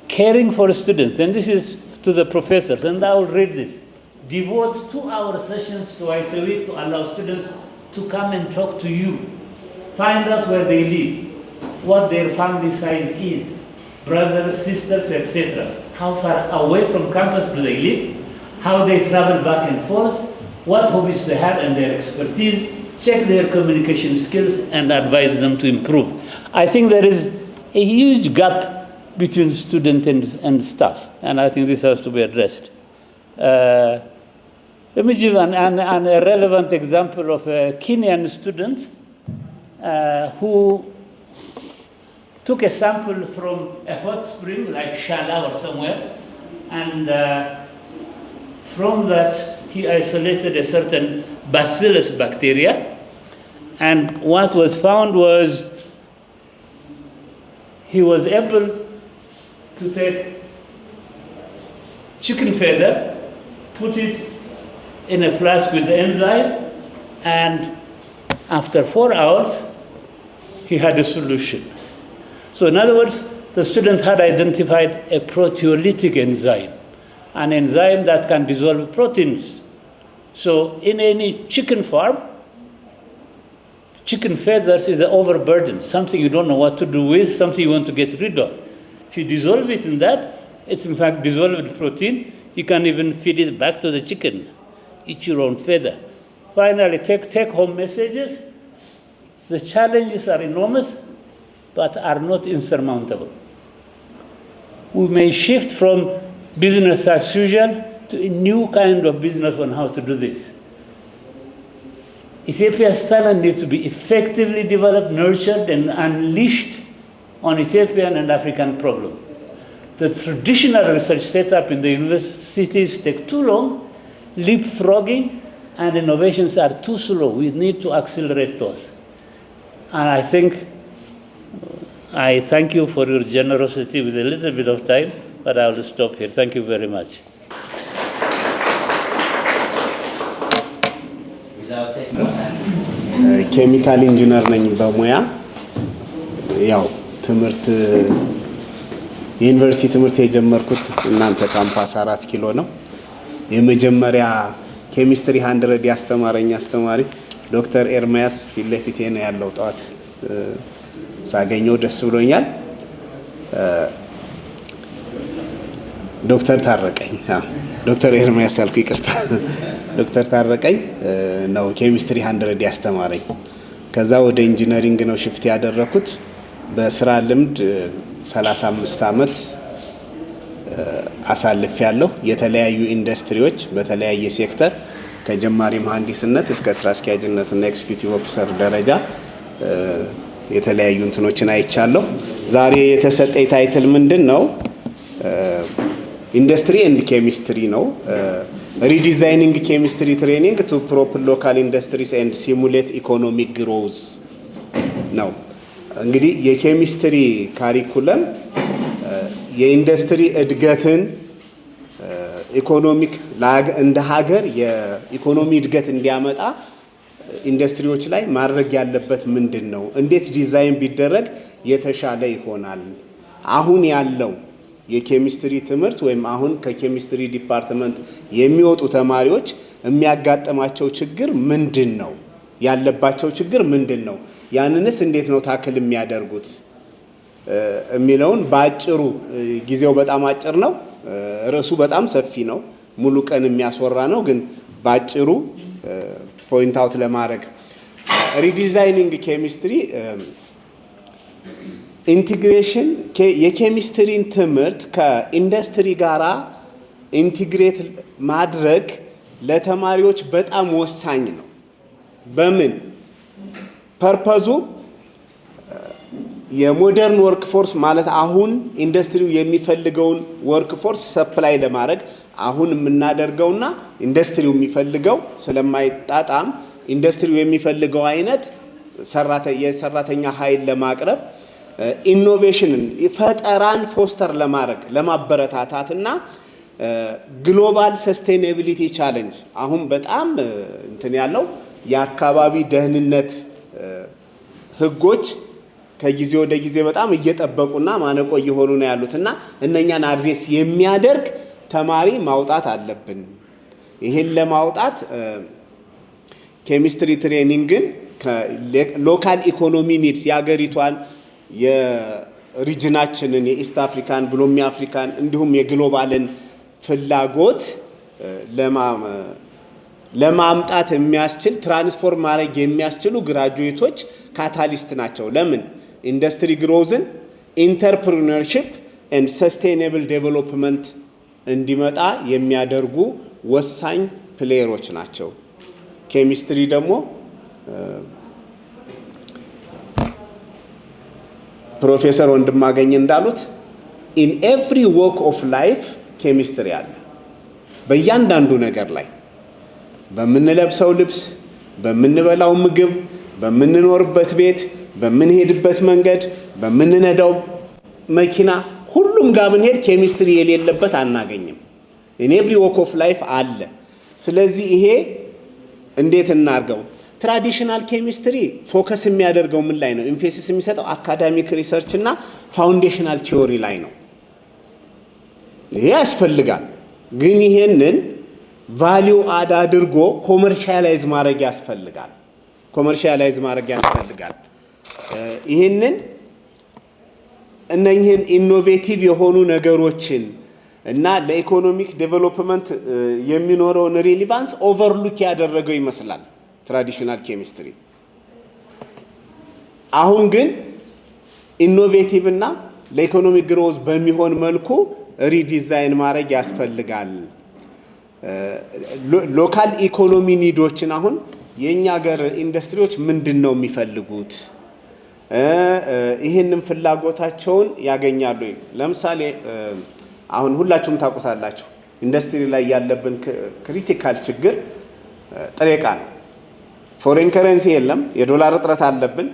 Caring for students, and this is to the professors, and I will read this. Devote 2-hour sessions twice a week to allow students to come and talk to you. Find out where they live, what their family size is, brothers, sisters, etc. How far away from campus do they live, how they travel back and forth, what hobbies they have and their expertise, check their communication skills and advise them to improve. I think there is a huge gap between student and staff, and I think this has to be addressed. Let me give an relevant example of a Kenyan student who took a sample from a hot spring like Shala or somewhere, and from that he isolated a certain bacillus bacteria, and what was found was he was able to take chicken feather, put it in a flask with the enzyme, and after 4 hours, he had a solution. So in other words, the student had identified a proteolytic enzyme, an enzyme that can dissolve proteins. So in any chicken farm, Chicken feathers is an overburden, something you don't know what to do with, something you want to get rid of. If you dissolve it in that, it's in fact dissolved protein. You can even feed it back to the chicken. Eat your own feather. Finally, take home messages. The challenges are enormous, but are not insurmountable. We may shift from business as usual to a new kind of business on how to do this. Ethiopia's talent needs to be effectively developed, nurtured, and unleashed on Ethiopian and African problems. The traditional research setup in the universities take too long, leapfrogging, and innovations are too slow. We need to accelerate those. And I thank you for your generosity with a little bit of time, but I will stop here. Thank you very much. ኬሚካል ኢንጂነር ነኝ በሙያ ያው ትምህርት ዩኒቨርሲቲ ትምህርት የጀመርኩት እናንተ ካምፓስ 4 ኪሎ ነው። የመጀመሪያ ኬሚስትሪ 100 ያስተማረኝ አስተማሪ ዶክተር ኤርሚያስ ፊት ለፊቴ ነው ያለው። ጧት ሳገኘው ደስ ብሎኛል። ዶክተር ታረቀኝ ዶክተር ኤርሚያስ አልኩ ይቅርታ። ዶክተር ታረቀኝ ነው ኬሚስትሪ 100 ያስተማረኝ። ከዛ ወደ ኢንጂነሪንግ ነው ሽፍት ያደረኩት። በስራ ልምድ 35 አመት አሳልፌያለሁ። የተለያዩ ኢንዱስትሪዎች በተለያየ ሴክተር ከጀማሪ መሐንዲስነት እስከ ስራ አስኪያጅነት እና ኤክስኪዩቲቭ ኦፊሰር ደረጃ የተለያዩ እንትኖችን አይቻለሁ። ዛሬ የተሰጠኝ ታይትል ምንድነው? ኢንዱስትሪ ኤንድ ኬሚስትሪ ነው። ሪዲዛይኒንግ ኬሚስትሪ ትሬኒንግ ቱ ፕሮፕ ሎካል ኢንዱስትሪስ ኤንድ ሲሙሌት ኢኮኖሚክ ግሮዝ ነው። እንግዲህ የኬሚስትሪ ካሪኩለም የኢንዱስትሪ እድገትን ኢኮኖሚክ እንደ ሀገር የኢኮኖሚ እድገት እንዲያመጣ ኢንዱስትሪዎች ላይ ማድረግ ያለበት ምንድነው? እንዴት ዲዛይን ቢደረግ የተሻለ ይሆናል? አሁን ያለው የኬሚስትሪ ትምህርት ወይም አሁን ከኬሚስትሪ ዲፓርትመንት የሚወጡ ተማሪዎች የሚያጋጥማቸው ችግር ምንድነው? ያለባቸው ችግር ምንድነው? ያንንስ እንዴት ነው ታክል የሚያደርጉት የሚለውን ባጭሩ፣ ጊዜው በጣም አጭር ነው፣ ርዕሱ በጣም ሰፊ ነው፣ ሙሉ ቀን የሚያስወራ ነው። ግን ባጭሩ ፖይንት አውት ለማድረግ ሪዲዛይኒንግ ኬሚስትሪ ኢንቲግሬሽን የኬሚስትሪን ትምህርት ከኢንዱስትሪ ጋራ ኢንቲግሬት ማድረግ ለተማሪዎች በጣም ወሳኝ ነው። በምን ፐርፐዙ የሞደርን ወርክ ፎርስ ማለት አሁን ኢንዱስትሪው የሚፈልገውን ወርክ ፎርስ ሰፕላይ ለማድረግ አሁን የምናደርገውና ኢንዱስትሪው የሚፈልገው ስለማይጣጣም ኢንዱስትሪው የሚፈልገው አይነት የሰራተኛ ኃይል ለማቅረብ ኢኖቬሽንን ፈጠራን ፎስተር ለማድረግ ለማበረታታትና ግሎባል ሰስቴኔቢሊቲ ቻሌንጅ አሁን በጣም እንትን ያለው የአካባቢ ደህንነት ህጎች ከጊዜ ወደ ጊዜ በጣም እየጠበቁና ማነቆ እየሆኑ ነው ያሉትና እነኛን አድሬስ የሚያደርግ ተማሪ ማውጣት አለብን። ይሄን ለማውጣት ኬሚስትሪ ትሬኒንግን ከሎካል ኢኮኖሚ ኒድስ ያገሪቷን የሪጅናችንን የኢስት አፍሪካን ብሎም የአፍሪካን እንዲሁም የግሎባልን ፍላጎት ለማምጣት የሚያስችል ትራንስፎርም ማድረግ የሚያስችሉ ግራጁዌቶች ካታሊስት ናቸው። ለምን ኢንዱስትሪ ግሮዝን ኢንተርፕሪነርሺፕ ኤንድ ሰስቴኔብል ዴቨሎፕመንት እንዲመጣ የሚያደርጉ ወሳኝ ፕሌየሮች ናቸው። ኬሚስትሪ ደግሞ ፕሮፌሰር ወንድማገኝ እንዳሉት ኢን ኤቭሪ ዎክ ኦፍ ላይፍ ኬሚስትሪ አለ። በእያንዳንዱ ነገር ላይ በምንለብሰው ልብስ፣ በምንበላው ምግብ፣ በምንኖርበት ቤት፣ በምንሄድበት መንገድ፣ በምንነዳው መኪና ሁሉም ጋር ብንሄድ ኬሚስትሪ የሌለበት አናገኝም። ኢን ኤቭሪ ዎክ ኦፍ ላይፍ አለ። ስለዚህ ይሄ እንዴት እናርገው? ትራዲሽናል ኬሚስትሪ ፎከስ የሚያደርገው ምን ላይ ነው? ኢንፌሲስ የሚሰጠው አካዳሚክ ሪሰርች እና ፋውንዴሽናል ቲዮሪ ላይ ነው። ይሄ ያስፈልጋል። ግን ይሄንን ቫልዩ አድ አድርጎ ኮመርሻላይዝ ማድረግ ያስፈልጋል። ኮመርሻላይዝ ማድረግ ያስፈልጋል። ይህንን እነኚህን ኢኖቬቲቭ የሆኑ ነገሮችን እና ለኢኮኖሚክ ዴቨሎፕመንት የሚኖረውን ሪሊቫንስ ኦቨርሉክ ያደረገው ይመስላል ትራዲሽናል ኬሚስትሪ። አሁን ግን ኢኖቬቲቭ እና ለኢኮኖሚክ ግሮዝ በሚሆን መልኩ ሪዲዛይን ማድረግ ያስፈልጋል። ሎካል ኢኮኖሚ ኒዶችን አሁን የኛ ሀገር ኢንዱስትሪዎች ምንድነው የሚፈልጉት? ይሄንን ፍላጎታቸውን ያገኛሉ። ለምሳሌ አሁን ሁላችሁም ታውቁታላችሁ ኢንዱስትሪ ላይ ያለብን ክሪቲካል ችግር ጥሬ ዕቃ ነው። ፎሬን ከረንሲ የለም፣ የዶላር እጥረት አለብን።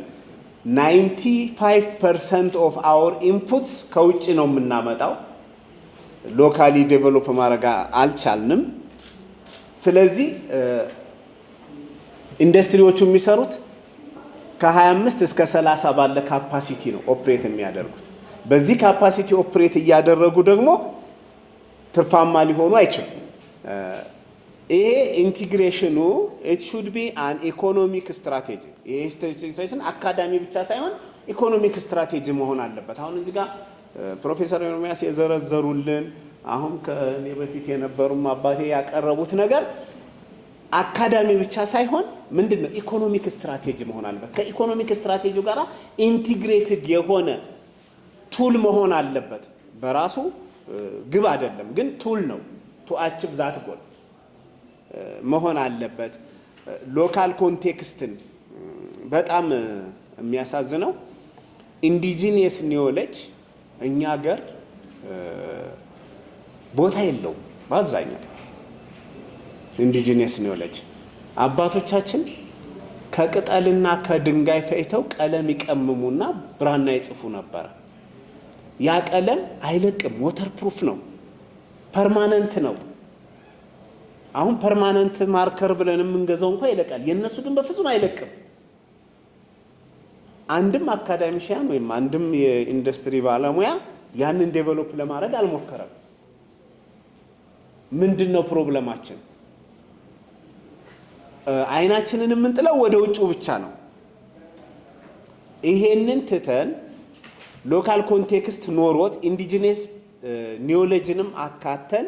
95% ኦፍ አወር ኢንፑትስ ከውጭ ነው የምናመጣው። ሎካሊ ዴቨሎፕ ማድረግ አልቻልንም። ስለዚህ ኢንዱስትሪዎቹ የሚሰሩት ከ25 እስከ 30 ባለ ካፓሲቲ ነው ኦፕሬት የሚያደርጉት። በዚህ ካፓሲቲ ኦፕሬት እያደረጉ ደግሞ ትርፋማ ሊሆኑ አይችሉም። ይሄ ኢንቲግሬሽኑ it should be an economic strategy። ይሄ ኢንቲግሬሽን አካዳሚ ብቻ ሳይሆን ኢኮኖሚክ ስትራቴጂ መሆን አለበት። አሁን እዚህ ጋር ፕሮፌሰር ኤርሚያስ የዘረዘሩልን አሁን ከኔ በፊት የነበሩም አባቴ ያቀረቡት ነገር አካዳሚ ብቻ ሳይሆን ምንድነው ኢኮኖሚክ ስትራቴጂ መሆን አለበት። ከኢኮኖሚክ ስትራቴጂው ጋር ኢንቲግሬትድ የሆነ ቱል መሆን አለበት። በራሱ ግብ አይደለም ግን ቱል ነው ቱ አቺቭ ዛት ጎል መሆን አለበት። ሎካል ኮንቴክስትን በጣም የሚያሳዝነው ኢንዲጂኒየስ ኒዮሌጅ እኛ ሀገር ቦታ የለውም። በአብዛኛው ኢንዲጂኒየስ ኒዮሌጅ አባቶቻችን ከቅጠልና ከድንጋይ ፈይተው ቀለም ይቀምሙና ብራና ይጽፉ ነበር። ያ ቀለም አይለቅም፣ ዎተር ፕሩፍ ነው፣ ፐርማነንት ነው። አሁን ፐርማነንት ማርከር ብለን የምንገዛው እንኳን ይለቃል፣ የነሱ ግን በፍጹም አይለቅም። አንድም አካዳሚሽያን ወይም አንድም የኢንዱስትሪ ባለሙያ ያንን ዴቨሎፕ ለማድረግ አልሞከረም። ምንድነው ፕሮብለማችን? አይናችንን የምንጥለው ወደ ውጭ ብቻ ነው። ይሄንን ትተን ሎካል ኮንቴክስት ኖሮት ኢንዲጂነስ ኒዮሎጂንም አካተን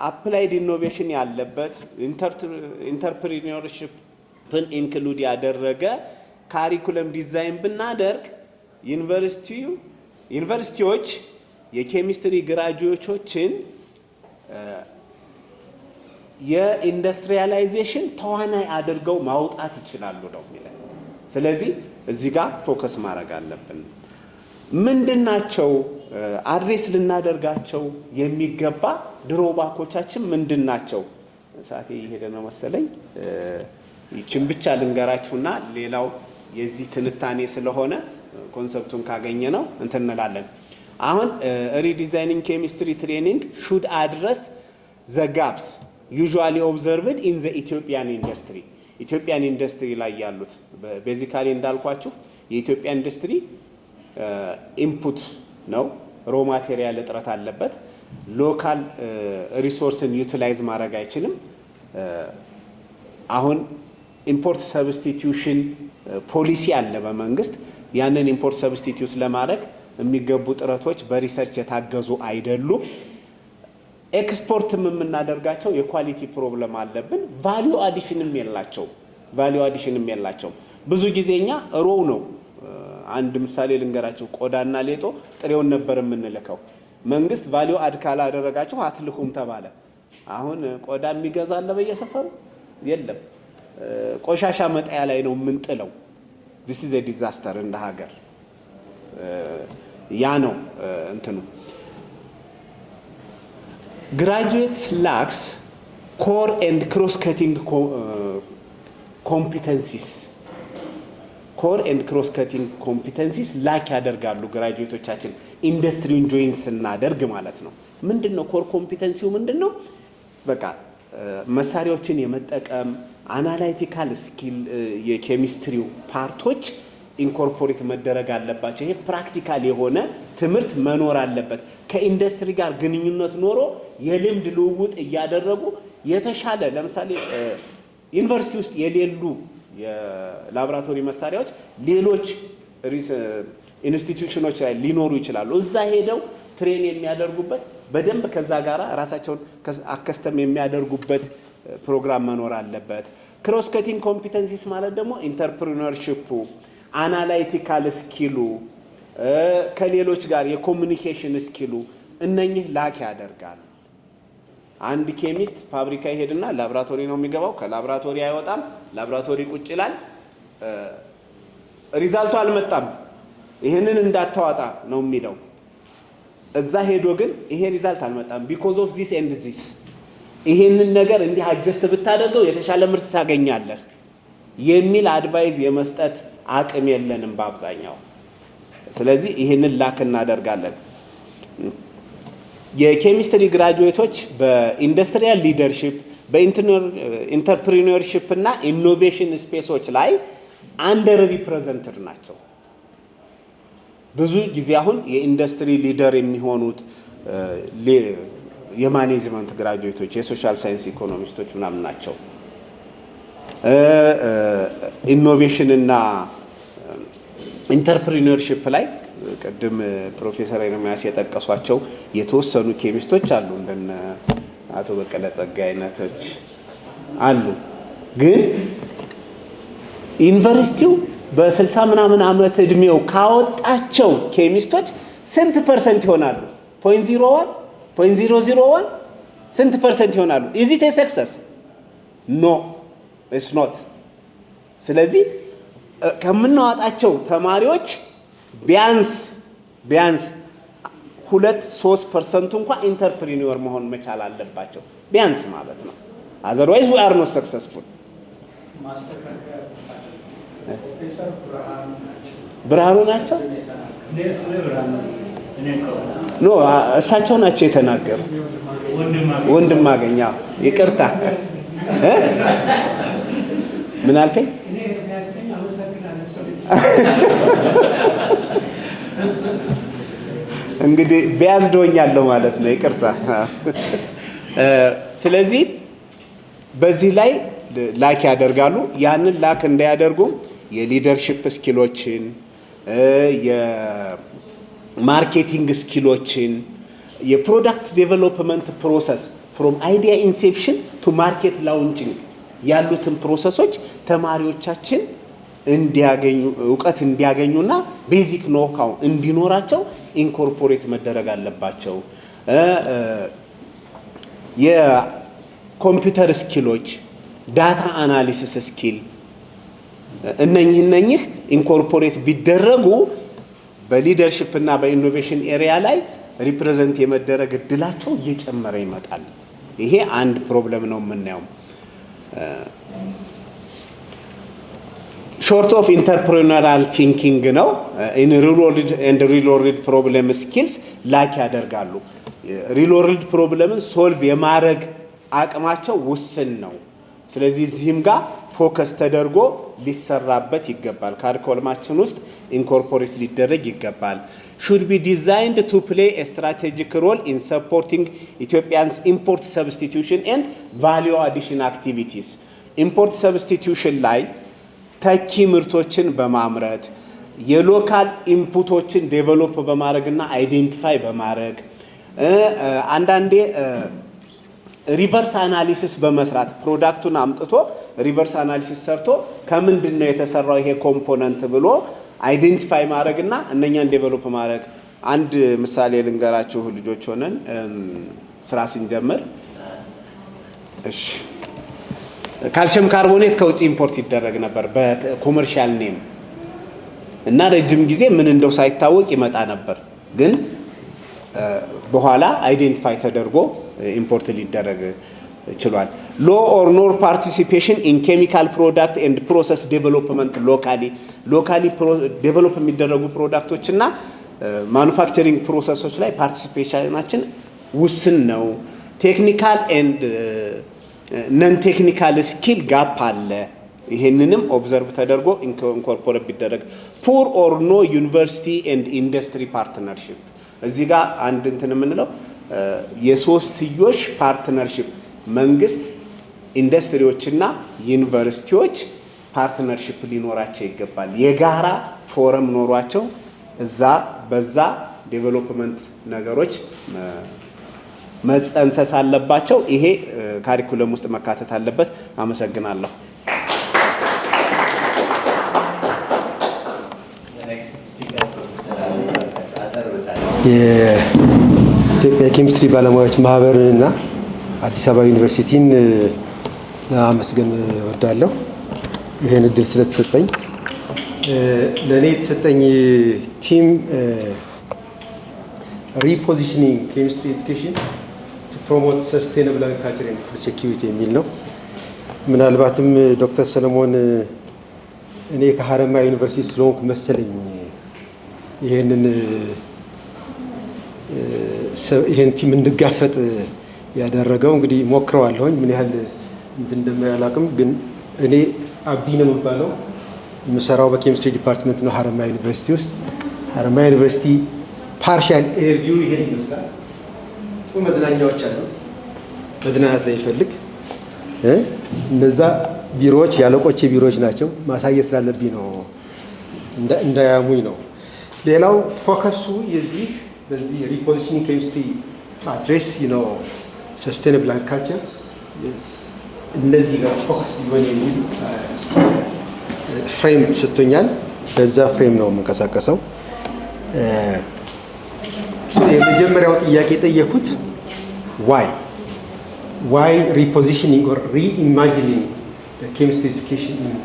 አፕላይድ ኢኖቬሽን ያለበት ኢንተርፕሪኒዮርሺፕን ኢንክሉድ ያደረገ ካሪኩለም ዲዛይን ብናደርግ ዩኒቨርሲቲዎች የኬሚስትሪ ግራጁዌቶችን የኢንዱስትሪያላይዜሽን ተዋናይ አድርገው ማውጣት ይችላሉ ነው የሚለው። ስለዚህ እዚህ ጋር ፎከስ ማድረግ አለብን። ምንድናቸው አድሬስ ልናደርጋቸው የሚገባ ድሮባኮቻችን ምንድናቸው? ሰዓቴ እየሄደ ነው መሰለኝ። ይችን ብቻ ልንገራችሁና ሌላው የዚህ ትንታኔ ስለሆነ ኮንሰፕቱን ካገኘ ነው እንትን እንላለን። አሁን ሪዲዛይኒንግ ኬሚስትሪ ትሬኒንግ should address the gaps usually observed in the Ethiopian industry። ኢትዮጵያን ኢንዱስትሪ ላይ ያሉት ቤዚካሊ እንዳልኳችሁ የኢትዮጵያ ኢንዱስትሪ ኢንፑት ነው፣ ሮ ማቴሪያል እጥረት አለበት። ሎካል ሪሶርስን ዩቲላይዝ ማድረግ አይችልም። አሁን ኢምፖርት ሰብስቲቲዩሽን ፖሊሲ አለ በመንግስት። ያንን ኢምፖርት ሰብስቲቲዩት ለማድረግ የሚገቡ ጥረቶች በሪሰርች የታገዙ አይደሉም። ኤክስፖርትም የምናደርጋቸው የኳሊቲ ፕሮብለም አለብን። ቫልዩ አዲሽንም የላቸው። ብዙ ጊዜኛ ሮው ነው። አንድ ምሳሌ ልንገራቸው። ቆዳና ሌጦ ጥሬውን ነበር የምንልከው። መንግስት ቫልዩ አድ ካላደረጋችሁ አትልኩም ተባለ። አሁን ቆዳ የሚገዛለ በየሰፈሩ የለም። ቆሻሻ መጣያ ላይ ነው የምንጥለው። this is a disaster እንደ ሀገር። ያ ነው እንትኑ graduates lacks core and cross cutting competencies ላክ ያደርጋሉ ግራጁዌቶቻችን ኢንዱስትሪውን ጆይን ስናደርግ ማለት ነው። ምንድነው ኮር ኮምፒተንሲው? ምንድነው? በቃ መሳሪያዎችን የመጠቀም አናላይቲካል ስኪል የኬሚስትሪው ፓርቶች ኢንኮርፖሬት መደረግ አለባቸው። ይሄ ፕራክቲካል የሆነ ትምህርት መኖር አለበት። ከኢንዱስትሪ ጋር ግንኙነት ኖሮ የልምድ ልውውጥ እያደረጉ የተሻለ ለምሳሌ ዩኒቨርሲቲ ውስጥ የሌሉ የላቦራቶሪ መሳሪያዎች ሌሎች ኢንስቲትዩሽኖች ላይ ሊኖሩ ይችላሉ። እዛ ሄደው ትሬን የሚያደርጉበት በደንብ ከዛ ጋራ ራሳቸውን አከስተም የሚያደርጉበት ፕሮግራም መኖር አለበት። ክሮስ ከቲንግ ኮምፒተንሲስ ማለት ደግሞ ኢንተርፕሪነርሺፑ፣ አናላይቲካል ስኪሉ፣ ከሌሎች ጋር የኮሙኒኬሽን ስኪሉ እነኚህ ላክ ያደርጋል። አንድ ኬሚስት ፋብሪካ ይሄድና ላቦራቶሪ ነው የሚገባው፣ ከላቦራቶሪ አይወጣም፣ ላቦራቶሪ ቁጭ ይላል፣ ሪዛልቱ አልመጣም፣ ይሄንን እንዳታወጣ ነው የሚለው። እዛ ሄዶ ግን ይሄ ሪዛልት አልመጣም ቢኮዝ ኦፍ ዚስ ኤንድ ዚስ፣ ይሄንን ነገር እንዲህ አጀስት ብታደርገው የተሻለ ምርት ታገኛለህ የሚል አድቫይዝ የመስጠት አቅም የለንም በአብዛኛው። ስለዚህ ይሄንን ላክ እናደርጋለን። የኬሚስትሪ ግራጁዌቶች በኢንዱስትሪያል ሊደርሺፕ፣ በኢንተርፕሪነርሺፕ እና ኢኖቬሽን ስፔሶች ላይ አንደር ሪፕሬዘንትድ ናቸው። ብዙ ጊዜ አሁን የኢንዱስትሪ ሊደር የሚሆኑት የማኔጅመንት ግራጁዌቶች፣ የሶሻል ሳይንስ ኢኮኖሚስቶች ምናምን ናቸው። ኢኖቬሽን እና ኢንተርፕሪነርሺፕ ላይ ቅድም ፕሮፌሰር ኤርሚያስ የጠቀሷቸው የተወሰኑ ኬሚስቶች አሉ፣ እንደነ አቶ በቀለ ጸጋይ አይነቶች አሉ። ግን ዩኒቨርሲቲው በ60 ምናምን ዓመት እድሜው ካወጣቸው ኬሚስቶች ስንት ፐርሰንት ይሆናሉ? 0.01 0.001 ስንት ፐርሰንት ይሆናሉ? ኢዝ ኢት ኤ ሰክሰስ? ኖ ኢትስ ኖት። ስለዚህ ከምናወጣቸው ተማሪዎች ቢያንስ 2-3% እንኳን ኢንተርፕሪኒዮር መሆን መቻል አለባቸው፣ ቢያንስ ማለት ነው። አዘርዋይዝ ዊ አር ኖት ሰክሰስፉል። ብርሃኑ ናቸው? ኖ እሳቸው ናቸው የተናገሩት። ወንድማገኝ ይቅርታ፣ ምን አልከኝ? እንግዲህ ቢያዝዶኛለሁ ማለት ነው። ይቅርታ። ስለዚህ በዚህ ላይ ላክ ያደርጋሉ። ያንን ላክ እንዳያደርጉ የሊደርሺፕ ስኪሎችን፣ የማርኬቲንግ ስኪሎችን፣ የፕሮዳክት ዴቨሎፕመንት ፕሮሰስ ፍሮም አይዲያ ኢንሴፕሽን ቱ ማርኬት ላውንቺንግ ያሉትን ፕሮሰሶች ተማሪዎቻችን እንዲያገኙ እውቀት እንዲያገኙና ቤዚክ ኖሃው እንዲኖራቸው ኢንኮርፖሬት መደረግ አለባቸው። የኮምፒውተር ስኪሎች፣ ዳታ አናሊሲስ ስኪል እነኚህ ኢንኮርፖሬት ቢደረጉ በሊደርሺፕ እና በኢኖቬሽን ኤሪያ ላይ ሪፕሬዘንት የመደረግ እድላቸው እየጨመረ ይመጣል። ይሄ አንድ ፕሮብለም ነው የምናየው። ሾርት ኦፍ ኢንተርፕሪነራል ቲንኪንግ ነው። ኢን ሪል ወርልድ ኤንድ ሪል ወርልድ ፕሮብለም ስኪልስ ላክ ያደርጋሉ። ሪል ወርልድ ፕሮብለምን ሶልቭ የማድረግ አቅማቸው ውስን ነው። ስለዚህ እዚህም ጋር ፎከስ ተደርጎ ሊሰራበት ይገባል። ካሪኩለማችን ውስጥ ኢንኮርፖሬት ሊደረግ ይገባል። should be designed to play a strategic role in supporting Ethiopia's import substitution and value addition activities. import substitution ላይ ተኪ ምርቶችን በማምረት የሎካል ኢንፑቶችን ዴቨሎፕ በማድረግና አይዴንቲፋይ በማድረግ አንዳንዴ ሪቨርስ አናሊሲስ በመስራት ፕሮዳክቱን አምጥቶ ሪቨርስ አናሊሲስ ሰርቶ ከምንድን ነው የተሰራው ይሄ ኮምፖነንት ብሎ አይዴንቲፋይ ማድረግና እነኛን ዴቨሎፕ ማድረግ። አንድ ምሳሌ ልንገራችሁ። ልጆች ሆነን ስራ ስንጀምር እሺ ካልሽየም ካርቦኔት ከውጭ ኢምፖርት ይደረግ ነበር በኮመርሻል ኔም እና ረጅም ጊዜ ምን እንደው ሳይታወቅ ይመጣ ነበር። ግን በኋላ አይዴንቲፋይ ተደርጎ ኢምፖርት ሊደረግ ችሏል። ሎ ኦር ኖር ፓርቲሲፔሽን ኢን ኬሚካል ፕሮዳክት ኤንድ ፕሮሰስ ዴቨሎፕመንት ሎካሊ ዴቨሎፕ የሚደረጉ ፕሮዳክቶች እና ማኑፋክቸሪንግ ፕሮሰሶች ላይ ፓርቲሲፔሽናችን ውስን ነው። ቴክኒካል ኤንድ ነን ቴክኒካል ስኪል ጋፕ አለ። ይሄንንም ኦብዘርቭ ተደርጎ ኢንኮርፖሬት ቢደረግ። ፑር ኦር ኖ ዩኒቨርሲቲ ኤንድ ኢንዱስትሪ ፓርትነርሺፕ እዚህ ጋር አንድ እንትን የምንለው የሶስትዮሽ ፓርትነርሺፕ መንግስት፣ ኢንዱስትሪዎችና ዩኒቨርሲቲዎች ፓርትነርሽፕ ሊኖራቸው ይገባል። የጋራ ፎረም ኖሯቸው እዛ በዛ ዴቨሎፕመንት ነገሮች መጸንሰስ አለባቸው። ይሄ ካሪኩለም ውስጥ መካተት አለበት። አመሰግናለሁ። የኢትዮጵያ ኬሚስትሪ ባለሙያዎች ማህበርንና አዲስ አበባ ዩኒቨርሲቲን ለማመስገን እወዳለሁ። ይሄን እድል ስለተሰጠኝ ለእኔ የተሰጠኝ ቲም ሪፖዚሽኒንግ ኬሚስትሪ ኤዱኬሽን ቱ ፕሮሞት ሰስቴናብል አግሪካልቸር ኤንድ ፉድ ሴኪሪቲ የሚል ነው። ምናልባትም ዶክተር ሰለሞን እኔ ከሀረማያ ዩኒቨርሲቲ ስለሆንኩ መሰለኝ ይሄን ቲም እንድጋፈጥ ያደረገው። እንግዲህ ሞክረዋለሁኝ ምን ያህል እንደማያላቅም፣ ግን እኔ አቢ ነው የሚባለው። የምሰራው በኬሚስትሪ ዲፓርትመንት ነው ሀረማያ ዩኒቨርሲቲ ውስጥ። ሀረማያ ዩኒቨርሲቲ ፓርሻል ኤርቪው ይሄን ይመስላል። መዝናኛዎች አሉ፣ መዝናናት ላይ ይፈልግ። እነዛ ቢሮዎች ያለቆቼ ቢሮዎች ናቸው። ማሳየት ስላለብኝ ነው እንዳያሙኝ ነው። ሌላው ፎከሱ በዚህ ሪፖዚሽኒንግ ኬሚስትሪ አድሬስ ሰስቴናብል አግሪካልቸር እነዚህ ጋር ፎከስ ሊሆን የሚል ፍሬም ተሰጥቶኛል። በዛ ፍሬም ነው የምንቀሳቀሰው። የመጀመሪያው ጥያቄ የጠየኩት ዋይ ሪፖዚሽኒንግ ኦር ሪኢማጂኒንግ ኬሚስትሪ ኤዱኬሽን ኢን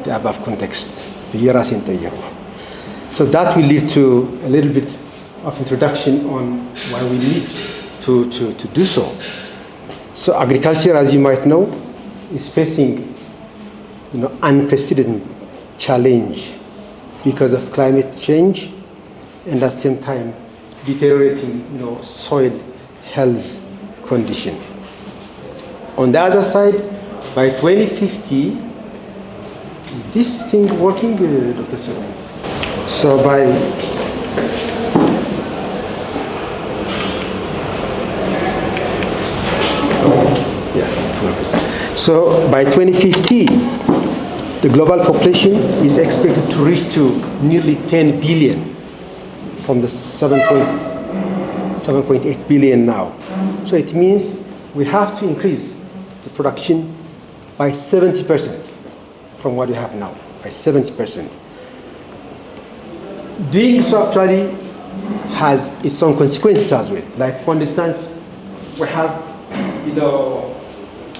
ዘ አባቭ ኮንቴክስት ብዬ ራሴን ጠየኩ። So that will lead to a little bit of introduction on why we need to do so. So agriculture, as you might know, is facing unprecedented challenge because of climate change and at the same time deteriorating soil health condition. On the other side, by 2050, this thing working, Dr. Chaudhary? So by 2050, the global population is expected to reach to nearly 10 billion from the 7.8 billion now. So it means we have to increase the production by 70% from what we have now, by 70%. Doing so actually has its own consequences as well. Like for instance, we have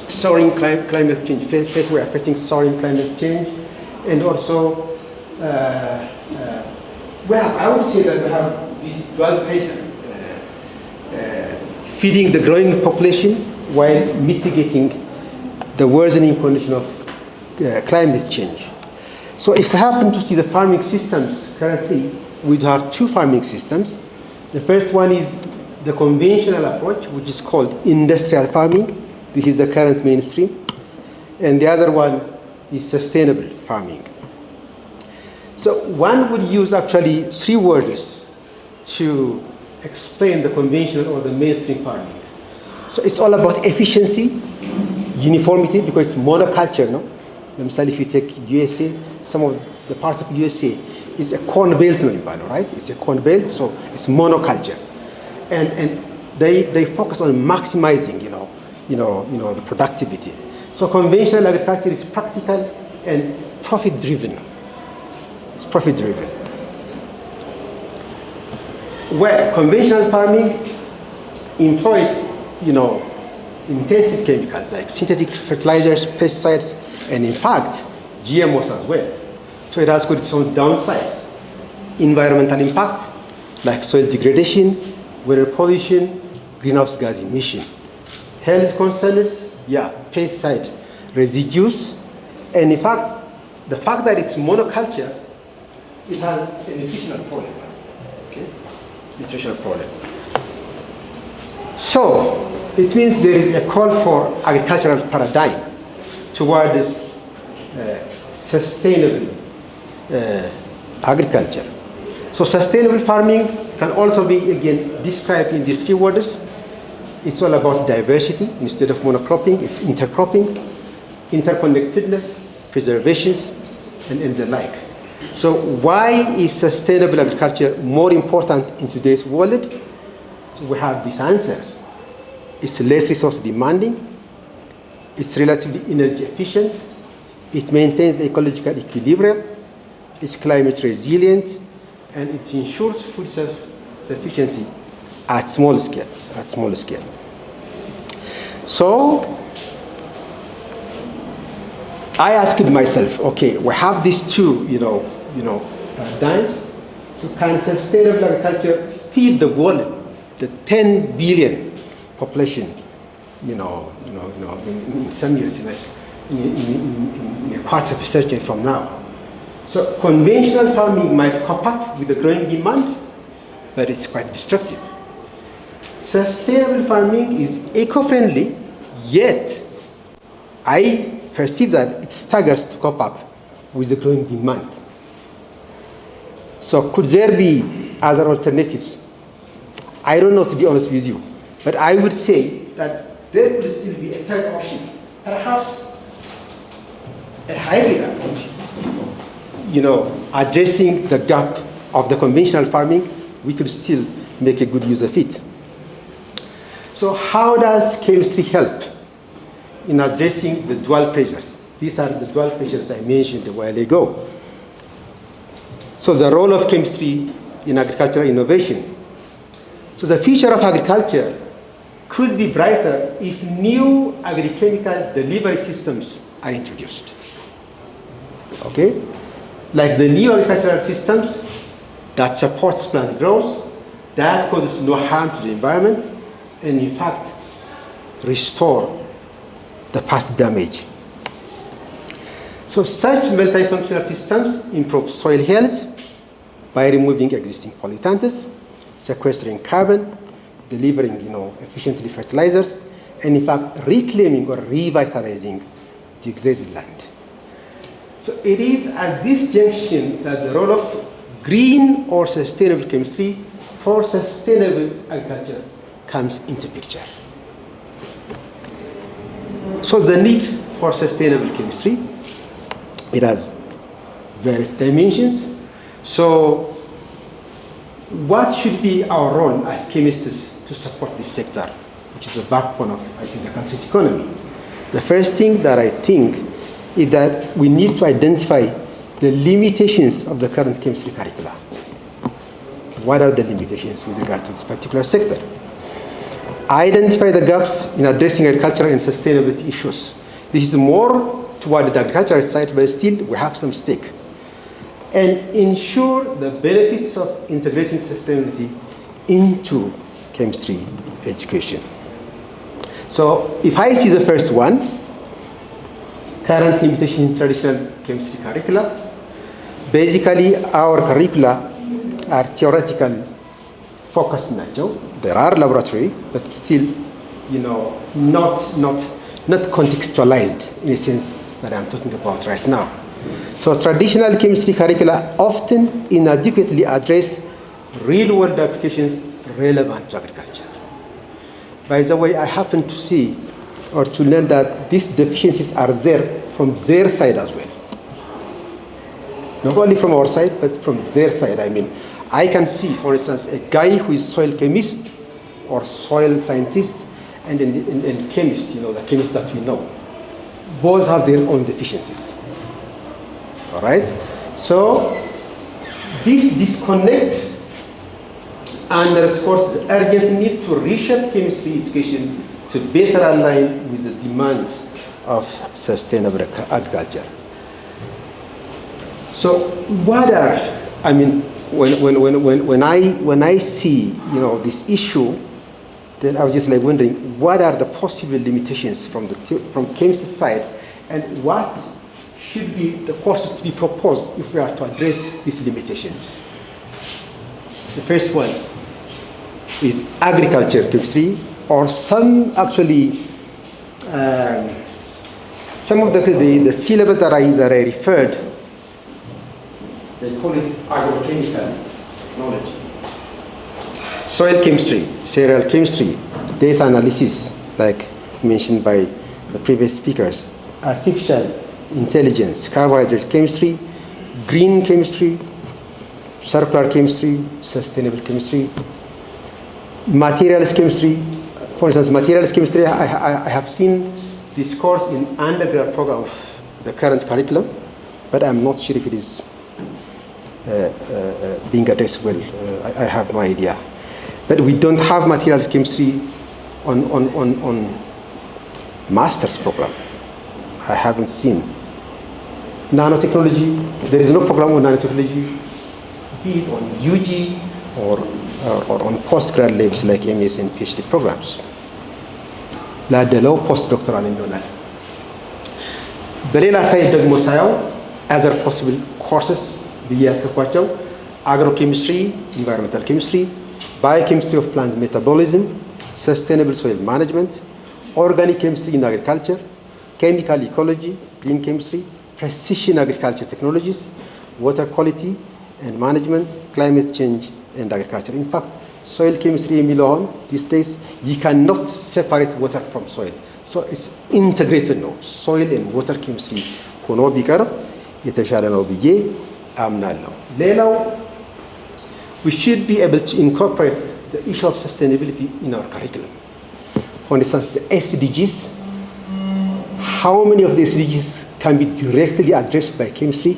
soaring climate change. First, we are facing soaring climate change, and also I would say that we have this dual pressure, feeding the growing population while mitigating the worsening condition of climate change. So if we happen to see the farming systems currently, we have two farming systems. The first one is the conventional approach, which is called industrial farming. This is the current mainstream. And the other one is sustainable farming. So one would use actually three words to explain the conventional or the mainstream farming. So it's all about efficiency, uniformity, because it's monoculture, no? If you take USA, some of the parts of USA is a corn belt, right? It's a corn belt, so it's monoculture, and they focus on maximizing, the productivity. So conventional agriculture is practical and profit-driven. It's profit-driven. Where conventional farming employs, intensive chemicals like synthetic fertilizers, pesticides, and in fact, GMOs as well. So it has got its own downsides. Environmental impact, like soil degradation, water pollution, greenhouse gas emission. Health concerns, pesticide residues. And in fact, the fact that it's monoculture, it has a nutritional problem. Okay? Nutritional problem. So it means there is a call for agricultural paradigm toward this sustainable agriculture. So sustainable farming can also be again described in these three words. It's all about diversity instead of monocropping. It's intercropping, interconnectedness, preservations, and the like. So why is sustainable agriculture more important in today's world? So we have these answers. It's less resource demanding, it's relatively energy efficient, it maintains the ecological equilibrium, it's climate resilient, and it ensures food sufficiency at small scale. So I asked myself, okay, we have these two, paradigms. So can sustainable agriculture feed the world, the 10 billion population, in some years, in a quarter of a century from now? So conventional farming might cope up with the growing demand, but it's quite destructive. Sustainable farming is eco-friendly, yet I perceive that it struggles to cope up with the growing demand. So could there be other alternatives? I don't know, to be honest with you, but I would say that there could still be a third option, perhaps a hybrid approach. Addressing the gap of the conventional farming, we could still make a good use of it. So how does chemistry help in addressing the dual pressures? These are the dual pressures I mentioned a while ago. So the role of chemistry in agricultural innovation. So the future of agriculture could be brighter if new agrochemical delivery systems are introduced. Okay? Like the new agricultural systems that supports plant growth, that causes no harm to the environment, and in fact, restore the past damage. So such multifunctional systems improve soil health by removing existing pollutants, sequestering carbon, delivering efficiently fertilizers, and in fact reclaiming or revitalizing degraded land. So it is at this junction that the role of green or sustainable chemistry for sustainable agriculture comes into picture. So the need for sustainable chemistry, it has various dimensions. So what should be our role as chemists to support this sector, which is the backbone of, I think, the country's economy? The first thing that I think is that we need to identify the limitations of the current chemistry curricula. What are the limitations with regard to this particular sector? Identify the gaps in addressing agricultural and sustainability issues. This is more toward the agricultural side, but still we have some stake. And ensure the benefits of integrating sustainability into chemistry education. So if I see the first one, current limitation in traditional chemistry curricula, basically our curricula are theoretical focused nature. There are laboratory, but still, not contextualized in a sense that I'm talking about right now. So traditional chemistry curricula often inadequately address real-world applications relevant to agriculture. By the way, I happen to see or to learn that these deficiencies are there from their side as well. Not only from our side, but from their side. I mean, I can see, for instance, a guy who is soil chemist or soil scientist and chemist, the chemist that we know. Both have their own deficiencies. All right? So this disconnect underscores the urgent need to reshape chemistry education to better align with the demands of sustainable agriculture. So what are, when I see this issue, then I was just wondering what are the possible limitations from chemistry side, and what should be the courses to be proposed if we are to address these limitations. The first one is agriculture chemistry, or some actually some of the syllabus that I referred, they call it agrochemical knowledge. Soil chemistry, cereal chemistry, data analysis, like mentioned by the previous speakers, artificial intelligence, carbohydrate chemistry, green chemistry, circular chemistry, sustainable chemistry, materials chemistry. For instance, materials chemistry, I have seen this course in undergrad program of the current curriculum, but I'm not sure if it is being addressed well. I have no idea. But we don't have materials chemistry on master's program. I haven't seen. Nanotechnology, there is no program on nanotechnology, be it on UG or on postgrad levels like MS and PhD programs. ላደለው ፖስት ዶክተራል እንደሆናል በሌላ ሳይድ ደግሞ ሳያው other possible courses ብዬ ያሰብኳቸው agrochemistry, environmental chemistry, biochemistry of plant metabolism, sustainable soil management, organic chemistry in agriculture, chemical ecology, green chemistry, precision agriculture technologies, water quality and management, climate change and agriculture. In fact, soil chemistry የሚለው these days you cannot separate water from soil, so it's integrated ነው soil and water chemistry ሆኖ ቢቀርብ የተሻለ ነው ብዬ አምናለሁ። ሌላው we should be able to incorporate the issue of sustainability in our curriculum. For instance, the SDGs, how many of the SDGs can be directly addressed by chemistry?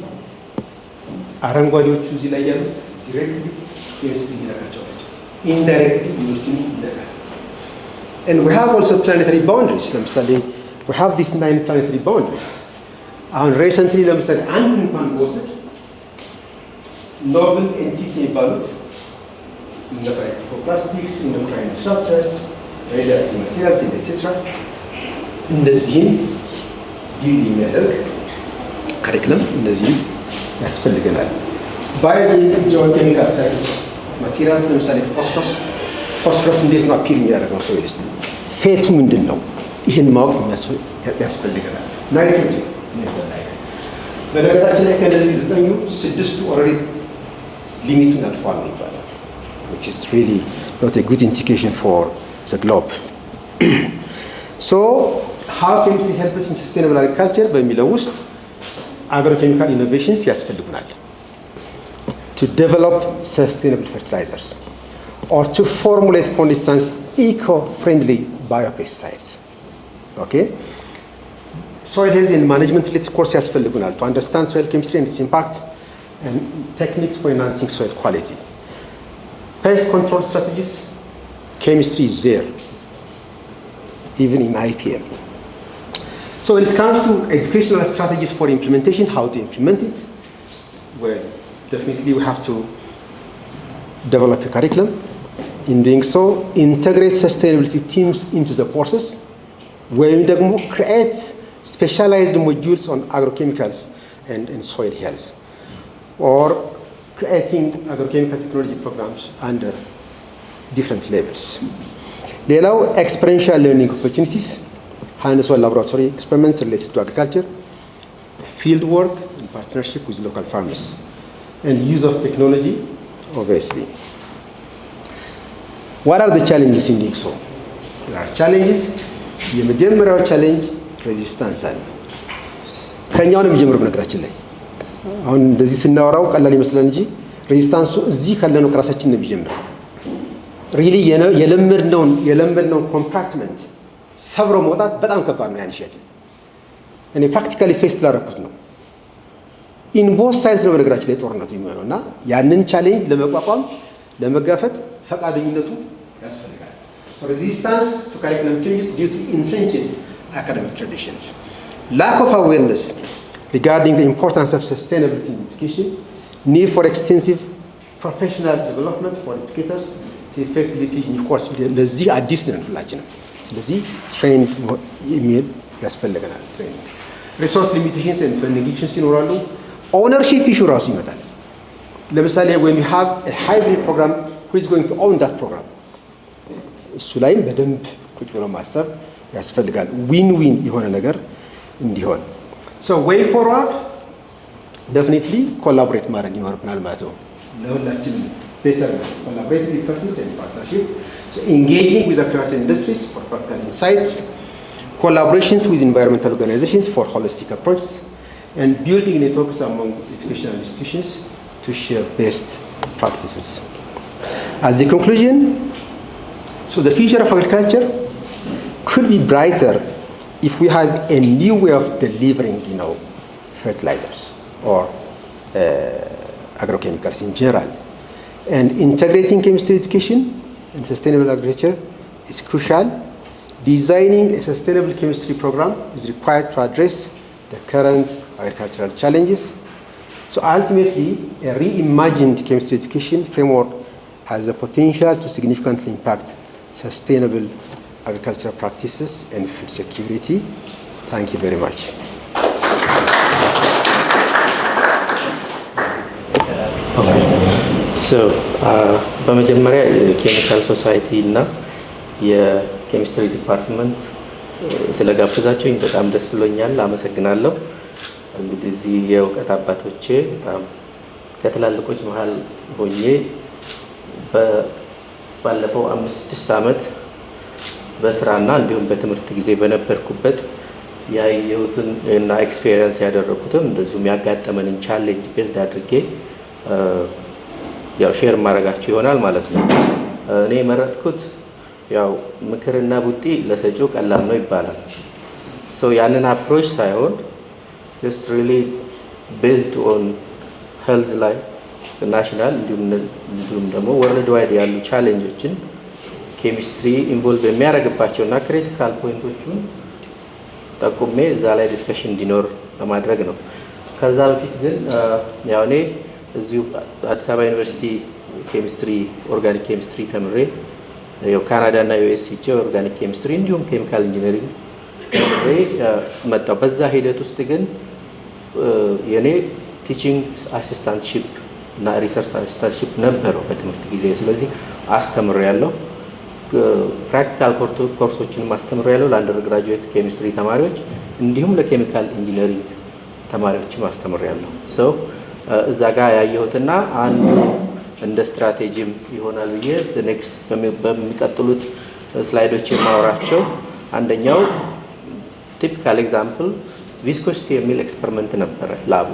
አረንጓዴዎቹ እዚህ ላይ ያሉት directly chemistry ይነካቸዋል። Indirectly, and we have also planetary boundaries. ለምሳሌ we have these 9 planetary boundaries. አሁን recently ለምሳሌ አንድ እንኳን ወሰድ noble entities የሚባሉት microplastics, endocrine disruptors, radioactive materials, etc. እንደዚህም ዲል የሚያደርግ ካሪክለም እንደዚህም ያስፈልገናል። ባዮጂኦኬሚካል ሳይንስ ማቴሪያልስ ለምሳሌ ፎስፈረስ እንዴት ነው አፒር የሚያደርገው ሶይል ውስጥ ፌቱ ምንድን ነው? ይህን ማወቅ ያስፈልገናል። ናይትሮጅን በነገራችን ላይ ከነዚህ 6ቱ ኦልሬዲ ሊሚቱን አልፏል ነው ይባላል, which is really not a good indication for the globe. So how chemistry helps in sustainable agriculture በሚለው ውስጥ agrochemical innovations ያስፈልጉናል. To develop sustainable fertilizers or to formulate, for instance, eco-friendly biopesticides. Okay? Soil health and management related course ያስፈልጉናል to understand soil chemistry and its impact and techniques for enhancing soil quality. Pest control strategies, chemistry is there, even in IPM. So when it comes to educational strategies for implementation, how to implement it, well, definitely we have to develop a curriculum. In doing so, integrate sustainability teams into the courses, where we create specialized modules on agrochemicals and soil health, or creating agrochemical technology programs under different levels. ሌላው experiential learning opportunities, hands-on laboratory experiments related to agriculture, field work in partnership with local farmers, and use of technology, obviously. What are the challenges in doing so? There are challenges. የመጀመሪያው ቻሌንጅ ሬዚስታንስ አለ። ከኛው ነው የሚጀምረው በነገራችን ላይ። አሁን እንደዚህ ስናወራው ቀላል ይመስላል እንጂ ሬዚስታንሱ እዚህ ካለነው ከራሳችን ነው የሚጀምረው። ሪሊ የለመድነውን ኮምፓርትመንት ሰብሮ መውጣት በጣም ከባድ ነው። ያንሻል እኔ ፕራክቲካሊ ፌስ ስላደረኩት ነው። ኢን ቦዝ ሳይድስ ነው በነገራችን ላይ ጦርነቱ የሚሆነው እና ያንን ቻሌንጅ ለመቋቋም ለመጋፈጥ ፈቃደኝነቱ ያስፈልጋል። Resistance to curriculum changes due to entrenched academic traditions. Lack of awareness regarding the importance of sustainability in education, need for extensive professional development for educators to effectively teach new course. ለዚህ አዲስ ነን ሁላችንም። ስለዚህ ትሬንድ የሚል ያስፈልገናል። ትሬኒንግ ሪሶርስ ሊሚቴሽንስ ኤንድ ፈንዲንግ ኢሹስ ይኖራሉ። ኦውነርሺፕ ኢሹ ራሱ ይመጣል። ለምሳሌ when you have a hybrid program, who is going to own that program? እሱ ላይም በደንብ ቁጭ ብሎ ማሰብ ያስፈልጋል። ዊን ዊን የሆነ ነገር እንዲሆን so way forward definitely collaborate ማድረግ ይኖርብናል ማለት ነው። ለሁላችንም better collaborative efforts and partnership, so engaging with the creative industries for practical insights, collaborations with environmental organizations for holistic approaches, and building networks among educational institutions to share best practices. As the conclusion, so the future of agriculture could be brighter if we have a new way of delivering, fertilizers or agrochemicals in general. And integrating chemistry education and sustainable agriculture is crucial. Designing a sustainable chemistry program is required to address the current agricultural challenges. So ultimately, a reimagined chemistry education framework has the potential to significantly impact sustainable agricultural practices and food security. Thank you very much. በመጀመሪያ የኬሚካል ሶሳይቲ እና የኬሚስትሪ ዲፓርትመንት ስለጋበዛችሁኝ በጣም ደስ ብሎኛል። አመሰግናለሁ። እንግዲህ እዚህ የእውቀት አባቶቼ በጣም ከትላልቆች መሃል ሆኜ ባለፈው 5-6 ዓመት በስራና እንዲሁም በትምህርት ጊዜ በነበርኩበት ያየሁትን እና ኤክስፒሪየንስ ያደረኩትም እንደዚሁም ያጋጠመንን ቻሌንጅ ቤዝድ አድርጌ ያው ሼር ማድረጋችሁ ይሆናል ማለት ነው። እኔ መረጥኩት ያው ምክርና ቡጢ ለሰጪው ቀላል ነው ይባላል። ያንን አፕሮች ሳይሆን just really based on health ላይ ናሽናል እንዲሁም ደግሞ ወርልድ ዋይድ ያሉ ቻሌንጆችን ኬሚስትሪ ኢንቮልቭ የሚያደርግባቸውና ክሪቲካል ፖይንቶቹን ጠቁሜ እዛ ላይ ዲስከሽን እንዲኖር ለማድረግ ነው። ከዛ በፊት ግን ያው እኔ እዚሁ አዲስ አበባ ዩኒቨርሲቲ ኬሚስትሪ ኦርጋኒክ ኬሚስትሪ ተምሬ ያው ካናዳ እና ዩኤስ ሄጄ ኦርጋኒክ ኬሚስትሪ እንዲሁም ኬሚካል ኢንጂነሪንግ ተምሬ መጣሁ። በዛ ሂደት ውስጥ ግን የኔ ቲቺንግ አሲስታንትሺፕ እና ሪሰርች አሲስታንትሺፕ ነበረው በትምህርት ጊዜ። ስለዚህ አስተምሬያለሁ። ፕራክቲካል ኮርሶችን አስተምሬያለሁ ለአንደር ግራጁዌት ኬሚስትሪ ተማሪዎች እንዲሁም ለኬሚካል ኢንጂነሪንግ ተማሪዎችም አስተምሬያለሁ። እዛ ጋር ያየሁትና አንዱ እንደ ስትራቴጂም ይሆናል ብዬ ኔክስት በሚቀጥሉት ስላይዶች የማወራቸው አንደኛው ቲፒካል ኤግዛምፕል ቪስኮሲቲ የሚል ኤክስፐሪመንት ነበረ ላቡ።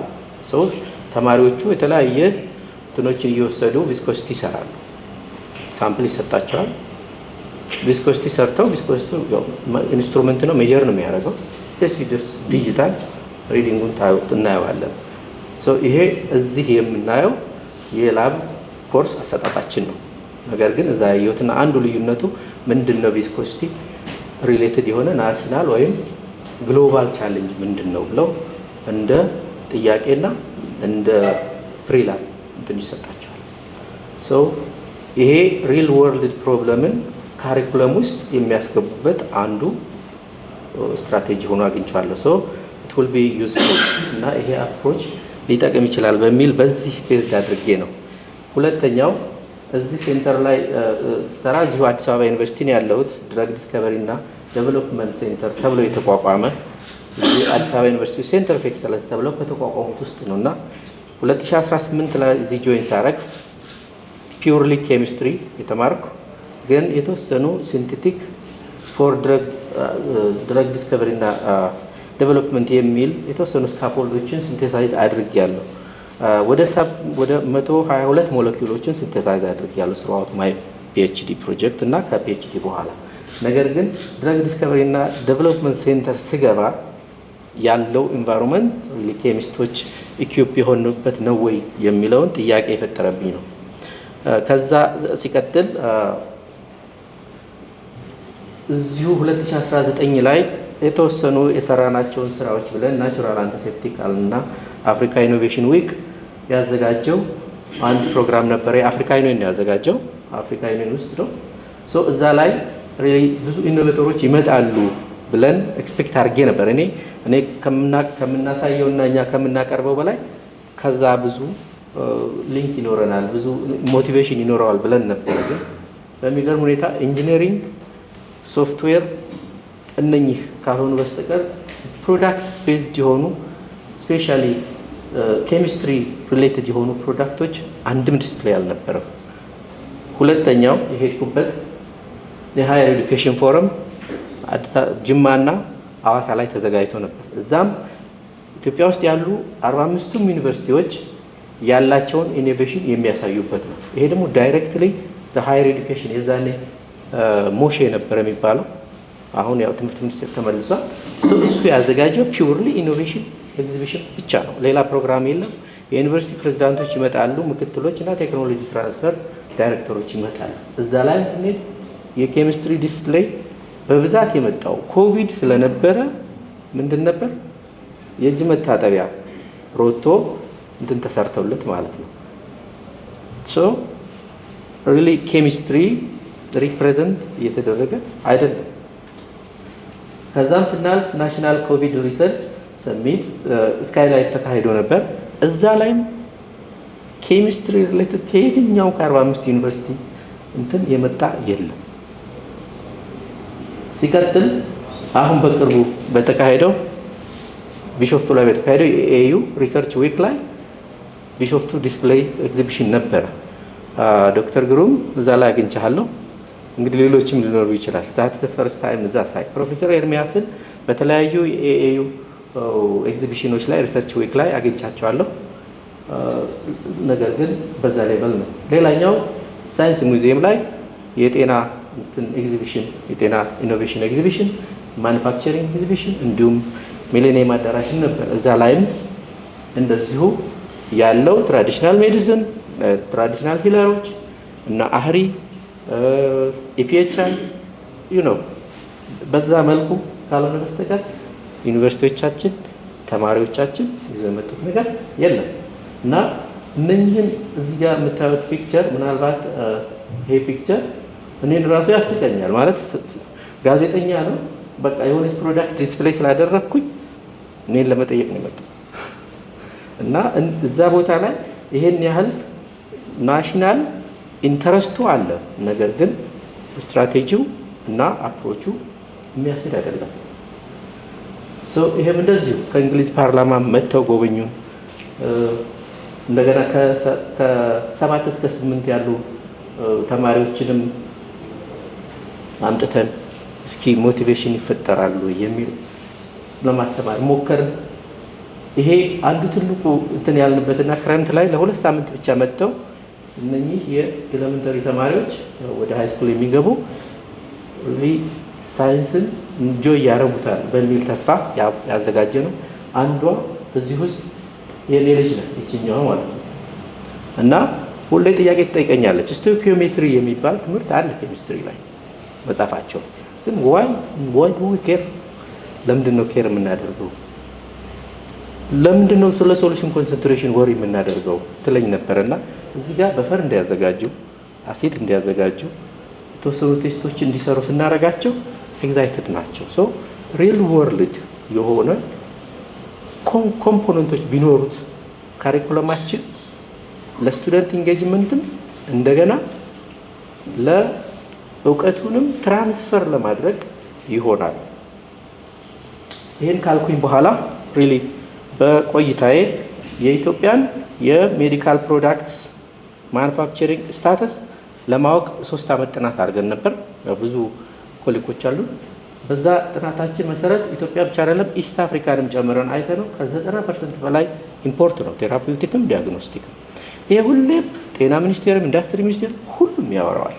ተማሪዎቹ የተለያየ እንትኖችን እየወሰዱ ቪስኮሲቲ ይሰራሉ። ሳምፕል ይሰጣቸዋል። ቪስኮሲቲ ሰርተው ቪስኮሲቲ ኢንስትሩመንት ነው ሜጀር ነው የሚያደርገው። ጀስት ዲጂታል ሪዲንጉን እናየዋለን። ይሄ እዚህ የምናየው የላብ ኮርስ አሰጣጣችን ነው። ነገር ግን እዛ ያየሁትና አንዱ ልዩነቱ ምንድነው ቪስኮሲቲ ሪሌትድ የሆነ ናሽናል ወይም ግሎባል ቻሌንጅ ምንድነው ብለው እንደ ጥያቄና እንደ ፕሪላብ እንትን ይሰጣቸዋል። ይሄ ሪል ወርልድ ፕሮብለምን ካሪኩለም ውስጥ የሚያስገቡበት አንዱ ስትራቴጂ ሆኖ አግኝቻለሁ። it will be useful እና ይሄ አፕሮች ሊጠቅም ይችላል በሚል በዚህ ቤዝድ አድርጌ ነው። ሁለተኛው እዚህ ሴንተር ላይ ሰራ እዚሁ አዲስ አበባ ዩኒቨርሲቲ ነው ያለሁት። ድራግ ዲስከቨሪ እና ዴቨሎፕመንት ሴንተር ተብሎ የተቋቋመ እዚህ አዲስ አበባ ዩኒቨርሲቲ ሴንተር ኦፍ ኤክሰለንስ ተብሎ ከተቋቋሙት ውስጥ ነውና 2018 ላይ እዚህ ጆይን ሳረግ ፒውርሊ ኬሚስትሪ የተማርኩ ግን የተወሰኑ ሲንቴቲክ ፎር ድራግ ዲስከቨሪ እና ዴቨሎፕመንት የሚል የተወሰኑ ስካፎልዶችን ሲንቴሳይዝ አድርጌያለሁ። ወደ 122 ሞለኪውሎችን ሲንቴሳይዝ አድርጌያለሁ ስሩአውት ማይ ፒኤችዲ ፕሮጀክት እና ከፒኤችዲ በኋላ። ነገር ግን ድራግ ዲስከቨሪ እና ዴቨሎፕመንት ሴንተር ስገባ ያለው ኢንቫይሮንመንት ሪሊ ኬሚስቶች ኢኩፕ የሆኑበት ነው ወይ የሚለውን ጥያቄ የፈጠረብኝ ነው። ከዛ ሲቀጥል እዚሁ 2019 ላይ የተወሰኑ የሰራናቸውን ስራዎች ብለን ናቹራል አንቲሴፕቲክ እና አፍሪካ ኢኖቬሽን ዊክ ያዘጋጀው አንድ ፕሮግራም ነበር። የአፍሪካ ዩኒየን ያዘጋጀው አፍሪካ ዩኒየን ውስጥ ነው። እዛ ላይ ሪሊ ብዙ ኢኖቬተሮች ይመጣሉ ብለን ኤክስፔክት አድርጌ ነበር። እኔ ከምናሳየውና እኛ ከምናቀርበው በላይ ከዛ ብዙ ሊንክ ይኖረናል፣ ብዙ ሞቲቬሽን ይኖረዋል ብለን ነበር። ግን በሚገርም ሁኔታ ኢንጂነሪንግ፣ ሶፍትዌር እነኚህ ካልሆኑ በስተቀር ፕሮዳክት ቤዝድ የሆኑ ስፔሻሊ ኬሚስትሪ ሪሌትድ የሆኑ ፕሮዳክቶች አንድም ዲስፕሌይ አልነበረም። ሁለተኛው የሄድኩበት የሃየር ኤዱኬሽን ፎረም ጅማና ሐዋሳ ላይ ተዘጋጅቶ ነበር። እዛም ኢትዮጵያ ውስጥ ያሉ 45ቱም ዩኒቨርሲቲዎች ያላቸውን ኢኖቬሽን የሚያሳዩበት ነው። ይሄ ደግሞ ዳይሬክትሊ ሃየር ኤዱኬሽን የዛኔ ሞሼ ነበር የሚባለው አሁን ያው ትምህርት ሚኒስቴር ተመልሷል። እሱ ያዘጋጀው ፒውርሊ ኢኖቬሽን ኤግዚቢሽን ብቻ ነው። ሌላ ፕሮግራም የለም። የዩኒቨርሲቲ ፕሬዝዳንቶች ይመጣሉ፣ ምክትሎች እና ቴክኖሎጂ ትራንስፈር ዳይሬክተሮች ይመጣሉ። እዛ ላይ ስንሄድ የኬሚስትሪ ዲስፕሌይ በብዛት የመጣው ኮቪድ ስለነበረ ምንድን ነበር የእጅ መታጠቢያ ሮቶ እንትን ተሰርተውለት ማለት ነው። ሶ ሪሊ ኬሚስትሪ ሪፕሬዘንት እየተደረገ አይደለም። ከዛም ስናልፍ ናሽናል ኮቪድ ሪሰርች ሰሚት ስካይላይት ተካሂዶ ነበር። እዛ ላይም ኬሚስትሪ ሪሌትድ ከየትኛው ከ45 ዩኒቨርሲቲ እንትን የመጣ የለም። ሲቀጥል አሁን በቅርቡ በተካሄደው ቢሾፍቱ ላይ በተካሄደው የኤዩ ሪሰርች ዊክ ላይ ቢሾፍቱ ዲስፕሌይ ኤግዚቢሽን ነበረ። ዶክተር ግሩም እዛ ላይ አግኝቻለሁ። እንግዲህ ሌሎችም ሊኖሩ ይችላል። ዛት ፈርስት ታይም እዛ ሳይ ፕሮፌሰር ኤርሚያስን በተለያዩ የኤዩ ኤግዚቢሽኖች ላይ ሪሰርች ዊክ ላይ አግኝቻቸዋለሁ። ነገር ግን በዛ ሌቨል ነው። ሌላኛው ሳይንስ ሙዚየም ላይ የጤና ኤግዚቢሽን፣ የጤና ኢኖቬሽን ኤግዚቢሽን፣ ማኑፋክቸሪንግ ኤግዚቢሽን እንዲሁም ሚሌኒየም አዳራሽን ነበር። እዛ ላይም እንደዚሁ ያለው ትራዲሽናል ሜዲሲን፣ ትራዲሽናል ሂለሮች እና አህሪ ኢፒኤችአይ በዛ መልኩ ካልሆነ በስተቀር ዩኒቨርሲቲዎቻችን ተማሪዎቻችን ይዘው የመጡት ነገር የለም እና እነኝህን እዚህ ጋር የምታዩት ፒክቸር ምናልባት ይሄ ፒክቸር እኔን ራሱ ያስቀኛል። ማለት ጋዜጠኛ ነው በቃ የሆነች ፕሮዳክት ዲስፕሌይ ስላደረግኩኝ እኔን ለመጠየቅ ነው የመጡት እና እዛ ቦታ ላይ ይሄን ያህል ናሽናል ኢንተረስቱ አለ። ነገር ግን ስትራቴጂው እና አፕሮቹ የሚያስድ አይደለም። ይሄም እንደዚሁ ከእንግሊዝ ፓርላማ መጥተው ጎበኙን። እንደገና ከ7 እስከ 8 ያሉ ተማሪዎችንም አምጥተን እስኪ ሞቲቬሽን ይፈጠራሉ የሚል ለማስተማር ሞከርን። ይሄ አንዱ ትልቁ እንትን ያልንበትና ክረምት ላይ ለ2 ሳምንት ብቻ መጥተው እነኚህ የኤሌመንተሪ ተማሪዎች ወደ ሃይ ስኩል የሚገቡ ሳይንስን እንጆይ ያረጉታል በሚል ተስፋ ያዘጋጀ ነው። አንዷ እዚህ ውስጥ የኔ ልጅ ነው ይችኛው ማለት ነው። እና ሁሌ ጥያቄ ትጠይቀኛለች። ስቶኪዮሜትሪ የሚባል ትምህርት አለ ኬሚስትሪ ላይ መጻፋቸው፣ ግን ዋይ ዱ ዊ ኬር? ለምንድን ነው ኬር የምናደርገው? ለምንድን ነው ስለ ሶሉሽን ኮንሰንትሬሽን ወሪ የምናደርገው ትለኝ ነበርና እዚህ ጋር በፈር እንዲያዘጋጁ አሲድ እንዲያዘጋጁ የተወሰኑ ቴስቶች እንዲሰሩ ስናደርጋቸው ኤግዛይትድ ናቸው። ሶ ሪል ወርልድ የሆነ ኮምፖነንቶች ቢኖሩት ካሪኩለማችን ለስቱደንት ኢንጌጅመንትም እንደገና ለእውቀቱንም ትራንስፈር ለማድረግ ይሆናል። ይህን ካልኩኝ በኋላ ሪሊ በቆይታዬ የኢትዮጵያን የሜዲካል ፕሮዳክትስ ማኑፋክቸሪንግ ስታተስ ለማወቅ 3 ዓመት ጥናት አድርገን ነበር። ብዙ ኮሊኮች አሉ። በዛ ጥናታችን መሰረት ኢትዮጵያ ብቻ አይደለም ኢስት አፍሪካንም ጨምረን አይተነው ከ90% በላይ ኢምፖርት ነው፣ ቴራፒውቲክም ዲያግኖስቲክም። ይሄ ሁሌም ጤና ሚኒስቴርም ኢንዱስትሪ ሚኒስቴር ሁሉም ያወራዋል።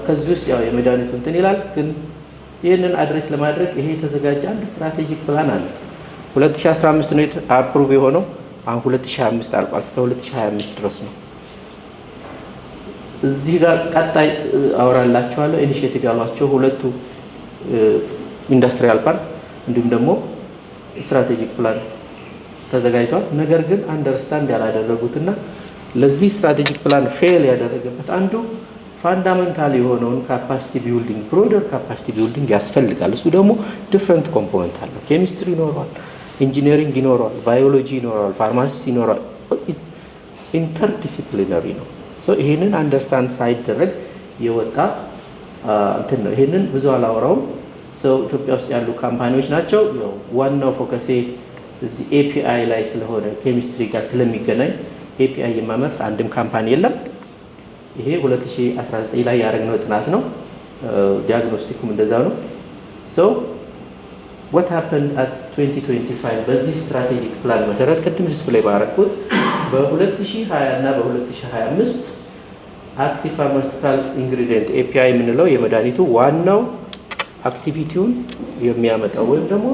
ከዚህ ውስጥ ያው የመድኃኒቱ እንትን ይላል። ግን ይህንን አድሬስ ለማድረግ ይሄ የተዘጋጀ አንድ ስትራቴጂክ ፕላን አለ። 2015 ነው አፕሩቭ የሆነው። አሁን 2025 አልቋል። እስከ 2025 ድረስ ነው። እዚህ ጋር ቀጣይ አወራላችኋለሁ። ኢኒሼቲቭ ያሏቸው 2ቱ ኢንዱስትሪያል ፓርክ እንዲሁም ደግሞ ስትራቴጂክ ፕላን ተዘጋጅቷል። ነገር ግን አንደርስታንድ ያላደረጉትና ለዚህ ስትራቴጂክ ፕላን ፌል ያደረገበት አንዱ ፋንዳሜንታል የሆነውን ካፓሲቲ ቢልዲንግ፣ ብሮደር ካፓሲቲ ቢልዲንግ ያስፈልጋል። እሱ ደግሞ ዲፍረንት ኮምፖነንት አለው። ኬሚስትሪ ይኖረዋል፣ ኢንጂነሪንግ ይኖረዋል፣ ባዮሎጂ ይኖረዋል፣ ፋርማሲስት ይኖረዋል። ኢንተርዲሲፕሊነሪ ነው። ይሄንን አንደርስታንድ ሳይደረግ የወጣ እንትን ነው። ይሄንን ብዙ አላወራውም። ኢትዮጵያ ውስጥ ያሉ ካምፓኒዎች ናቸው። ዋናው ፎከሴ እዚህ ኤፒአይ ላይ ስለሆነ ኬሚስትሪ ጋር ስለሚገናኝ ኤፒአይ የማመርት አንድም ካምፓኒ የለም። ይሄ 2019 ላይ ያደረግነው ጥናት ነው። ዲያግኖስቲኩም እንደዛ ነው። what happened at 2025 በዚህ ስትራቴጂክ ፕላን መሰረት ቅድም ዲስፕሌይ ባረኩት በ2020 እና በ2025 አክቲቭ ፋርማሲውቲካል ኢንግሪዲየንት API የምንለው የመድኃኒቱ ዋናው አክቲቪቲውን የሚያመጣው ወይም ደግሞ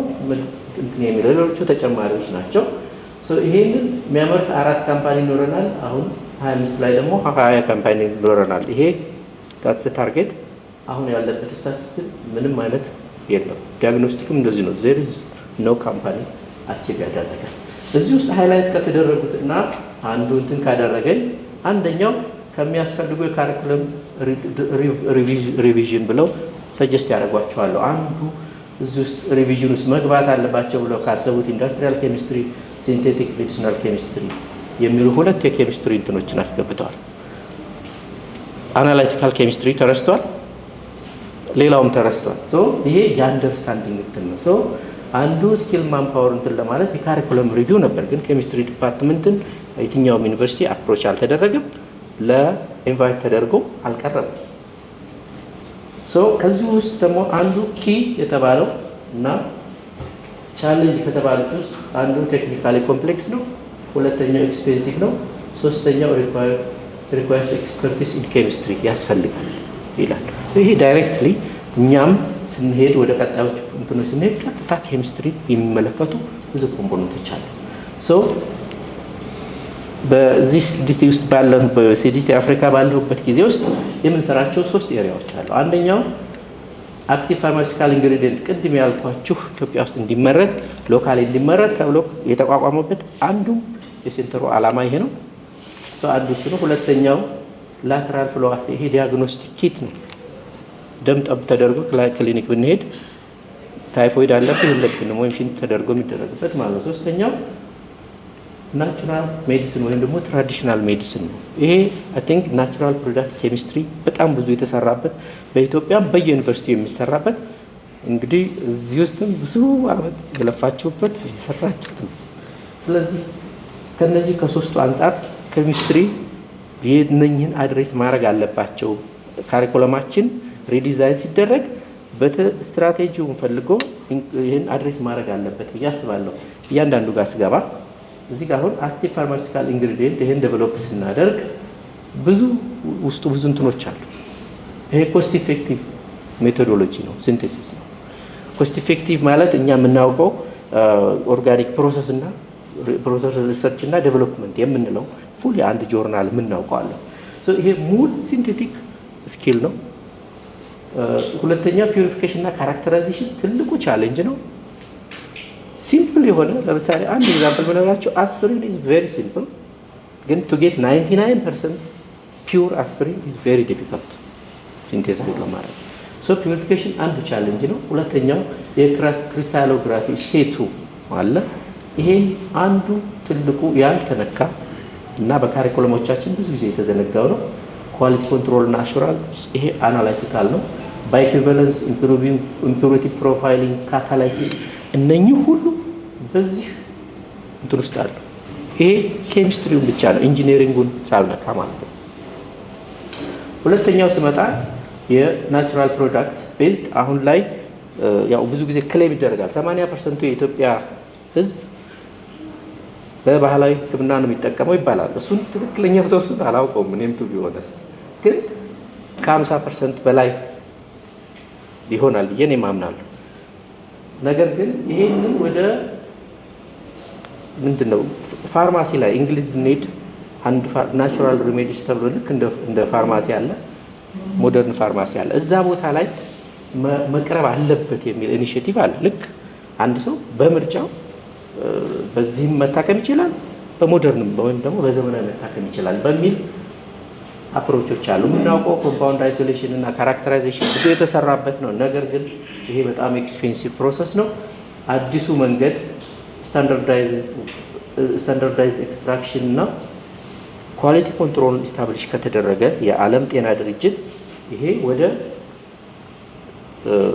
እንትን የሚለው ሌሎቹ ተጨማሪዎች ናቸው። ሶ ይሄንን የሚያመርት 4 ካምፓኒ ይኖረናል። አሁን 25 ላይ ደግሞ 20 ካምፓኒ ይኖረናል። ይሄ ታትስ ታርጌት አሁን ያለበት ስታቲስቲክ ምንም አይነት የለም። ዲያግኖስቲክም እንደዚህ ነው። there is no company አቺቭ ያደረገ እዚህ ውስጥ ሃይላይት ከተደረጉትና አንዱ እንትን ካደረገኝ አንደኛው ከሚያስፈልጉ የካሪኩለም ሪቪዥን ብለው ሰጀስት ያደርጓቸዋል። አንዱ እዚህ ውስጥ ሪቪዥን ውስጥ መግባት አለባቸው ብለው ካሰቡት ኢንዱስትሪያል ኬሚስትሪ፣ ሲንቴቲክ ሜዲሲናል ኬሚስትሪ የሚሉ 2 የኬሚስትሪ እንትኖችን አስገብተዋል። አናላይቲካል ኬሚስትሪ ተረስቷል፣ ሌላውም ተረስቷል። ሶ ይሄ የአንደርስታንዲንግ እንትን ነው። ሶ አንዱ ስኪል ማንፓወር እንትን ለማለት የካሪኩለም ሪቪው ነበር፣ ግን ኬሚስትሪ ዲፓርትመንትን የትኛውም ዩኒቨርሲቲ አፕሮች አልተደረገም፣ ለኢንቫይት ተደርጎ አልቀረበም። ሶ ከዚህ ውስጥ ደግሞ አንዱ ኪ የተባለው እና ቻሌንጅ ከተባሉት ውስጥ አንዱ ቴክኒካሊ ኮምፕሌክስ ነው፣ ሁለተኛው ኤክስፔንሲቭ ነው፣ ሶስተኛው ሪኳየርስ ኤክስፐርቲስ ኢን ኬሚስትሪ ያስፈልጋል ይላል። ይሄ ዳይሬክትሊ እኛም ስንሄድ ወደ ቀጣዮቹ እንትኖች ስንሄድ ቀጥታ ኬሚስትሪ የሚመለከቱ ብዙ ኮምፖነንቶች አሉ። ሶ በዚህ ሲዲቲ ውስጥ ባለን በሲዲቲ አፍሪካ ባለሁበት ጊዜ ውስጥ የምንሰራቸው 3 ኤሪያዎች አሉ። አንደኛው አክቲቭ ፋርማሲውቲካል ኢንግሪዲየንት ቅድም ያልኳችሁ ኢትዮጵያ ውስጥ እንዲመረት ሎካሊ እንዲመረት ተብሎ የተቋቋመበት አንዱ የሴንተሩ ዓላማ ይሄ ነው። ሶ አንዱ እሱ ነው። ሁለተኛው ላተራል ፍሎ አሴ ይሄ ዲያግኖስቲክ ኪት ነው። ደም ጠብ ተደርጎ ክሊኒክ ብንሄድ ታይፎይድ አለብህ የለብንም ወይም ሽንት ተደርጎ የሚደረግበት ማለት ነው። ሶስተኛው ናቹራል ሜዲሲን ወይም ደግሞ ትራዲሽናል ሜዲሲን ነው። ይሄ አይ ቲንክ ናቹራል ፕሮዳክት ኬሚስትሪ በጣም ብዙ የተሰራበት በኢትዮጵያም በየዩኒቨርሲቲው የሚሰራበት እንግዲህ እዚህ ውስጥም ብዙ አመት የለፋችሁበት የሰራችሁት ነው። ስለዚህ ከነዚህ ከ3ቱ አንጻር ኬሚስትሪ የነኝህን አድሬስ ማድረግ አለባቸው። ካሪኩለማችን ሪዲዛይን ሲደረግ በስትራቴጂውን ፈልጎ ይህን አድሬስ ማድረግ አለበት ብዬ አስባለሁ። እያንዳንዱ ጋር ስገባ እዚህ ጋር አሁን አክቲቭ ፋርማሲውቲካል ኢንግሪዲየንት ይሄን ዴቨሎፕ ስናደርግ ብዙ ውስጡ ብዙ እንትኖች አሉ። ይሄ ኮስት ኢፌክቲቭ ሜቶዶሎጂ ነው፣ ሲንቴሲስ ነው። ኮስት ኢፌክቲቭ ማለት እኛ የምናውቀው ኦርጋኒክ ፕሮሰስ እና ፕሮሰስ ሪሰርች እና ዴቨሎፕመንት የምንለው ፉል የአንድ ጆርናል የምናውቀው አለ። ሶ ይሄ ሙሉ ሲንቴቲክ ስኪል ነው። ሁለተኛ ፒዩሪፊኬሽን እና ካራክተራይዜሽን ትልቁ ቻሌንጅ ነው። ሲምፕል የሆነ ለምሳሌ አንድ ኤግዛምፕል ብነግራችሁ አስፕሪን ኢዝ ቬሪ ሲምፕል፣ ግን ቱ ጌት 99% ፒውር አስፕሪን ኢዝ ቬሪ ዲፊካልት ሲንቴሳይዝ ለማድረግ። ሶ ፒዩሪፊኬሽን አንዱ ቻሌንጅ ነው። ሁለተኛው የክሪስታሎግራፊ ስቴቱ አለ። ይሄ አንዱ ትልቁ ያልተነካ እና በካሪኩለሞቻችን ብዙ ጊዜ የተዘነጋው ነው። ኳሊቲ ኮንትሮል እና አሹራንስ ይሄ አናላይቲካል ነው። ባይኢኩቫለንስ፣ ኢምፒሪቲ ፕሮፋይሊንግ፣ ካታላይሲስ እነኚህ ሁሉ በዚህ እንትን ውስጥ አሉ። ይሄ ኬሚስትሪውን ብቻ ነው ኢንጂነሪንጉን ሳልነካ ማለት ነው። ሁለተኛው ስመጣ የናቹራል ፕሮዳክት ቤዝድ አሁን ላይ ያው ብዙ ጊዜ ክሌም ይደረጋል 80% የኢትዮጵያ ሕዝብ በባህላዊ ሕክምና ነው የሚጠቀመው ይባላል። እሱን ትክክለኛው ሰውሱን አላውቀውም እኔም ቱ ቢሆንስ ግን ከ50% በላይ ይሆናል ብዬ እኔም አምናለሁ። ነገር ግን ይሄንን ወደ ምንድነው ፋርማሲ ላይ እንግሊዝ ብንሄድ አንድ ናቹራል ሪሜዲስ ተብሎ ልክ እንደ ፋርማሲ አለ፣ ሞደርን ፋርማሲ አለ። እዛ ቦታ ላይ መቅረብ አለበት የሚል ኢኒሼቲቭ አለ። ልክ አንድ ሰው በምርጫው በዚህም መታከም ይችላል፣ በሞደርንም ወይም ደግሞ በዘመናዊ መታከም ይችላል በሚል አፕሮቾች አሉ። የምናውቀው ኮምፓውንድ አይሶሌሽን እና ካራክተራይዜሽን ብዙ የተሰራበት ነው። ነገር ግን ይሄ በጣም ኤክስፔንሲቭ ፕሮሰስ ነው። አዲሱ መንገድ ስታንዳርዳይዝድ ኤክስትራክሽን እና ኳሊቲ ኮንትሮል ኢስታብሊሽ ከተደረገ የዓለም ጤና ድርጅት ይሄ ወደ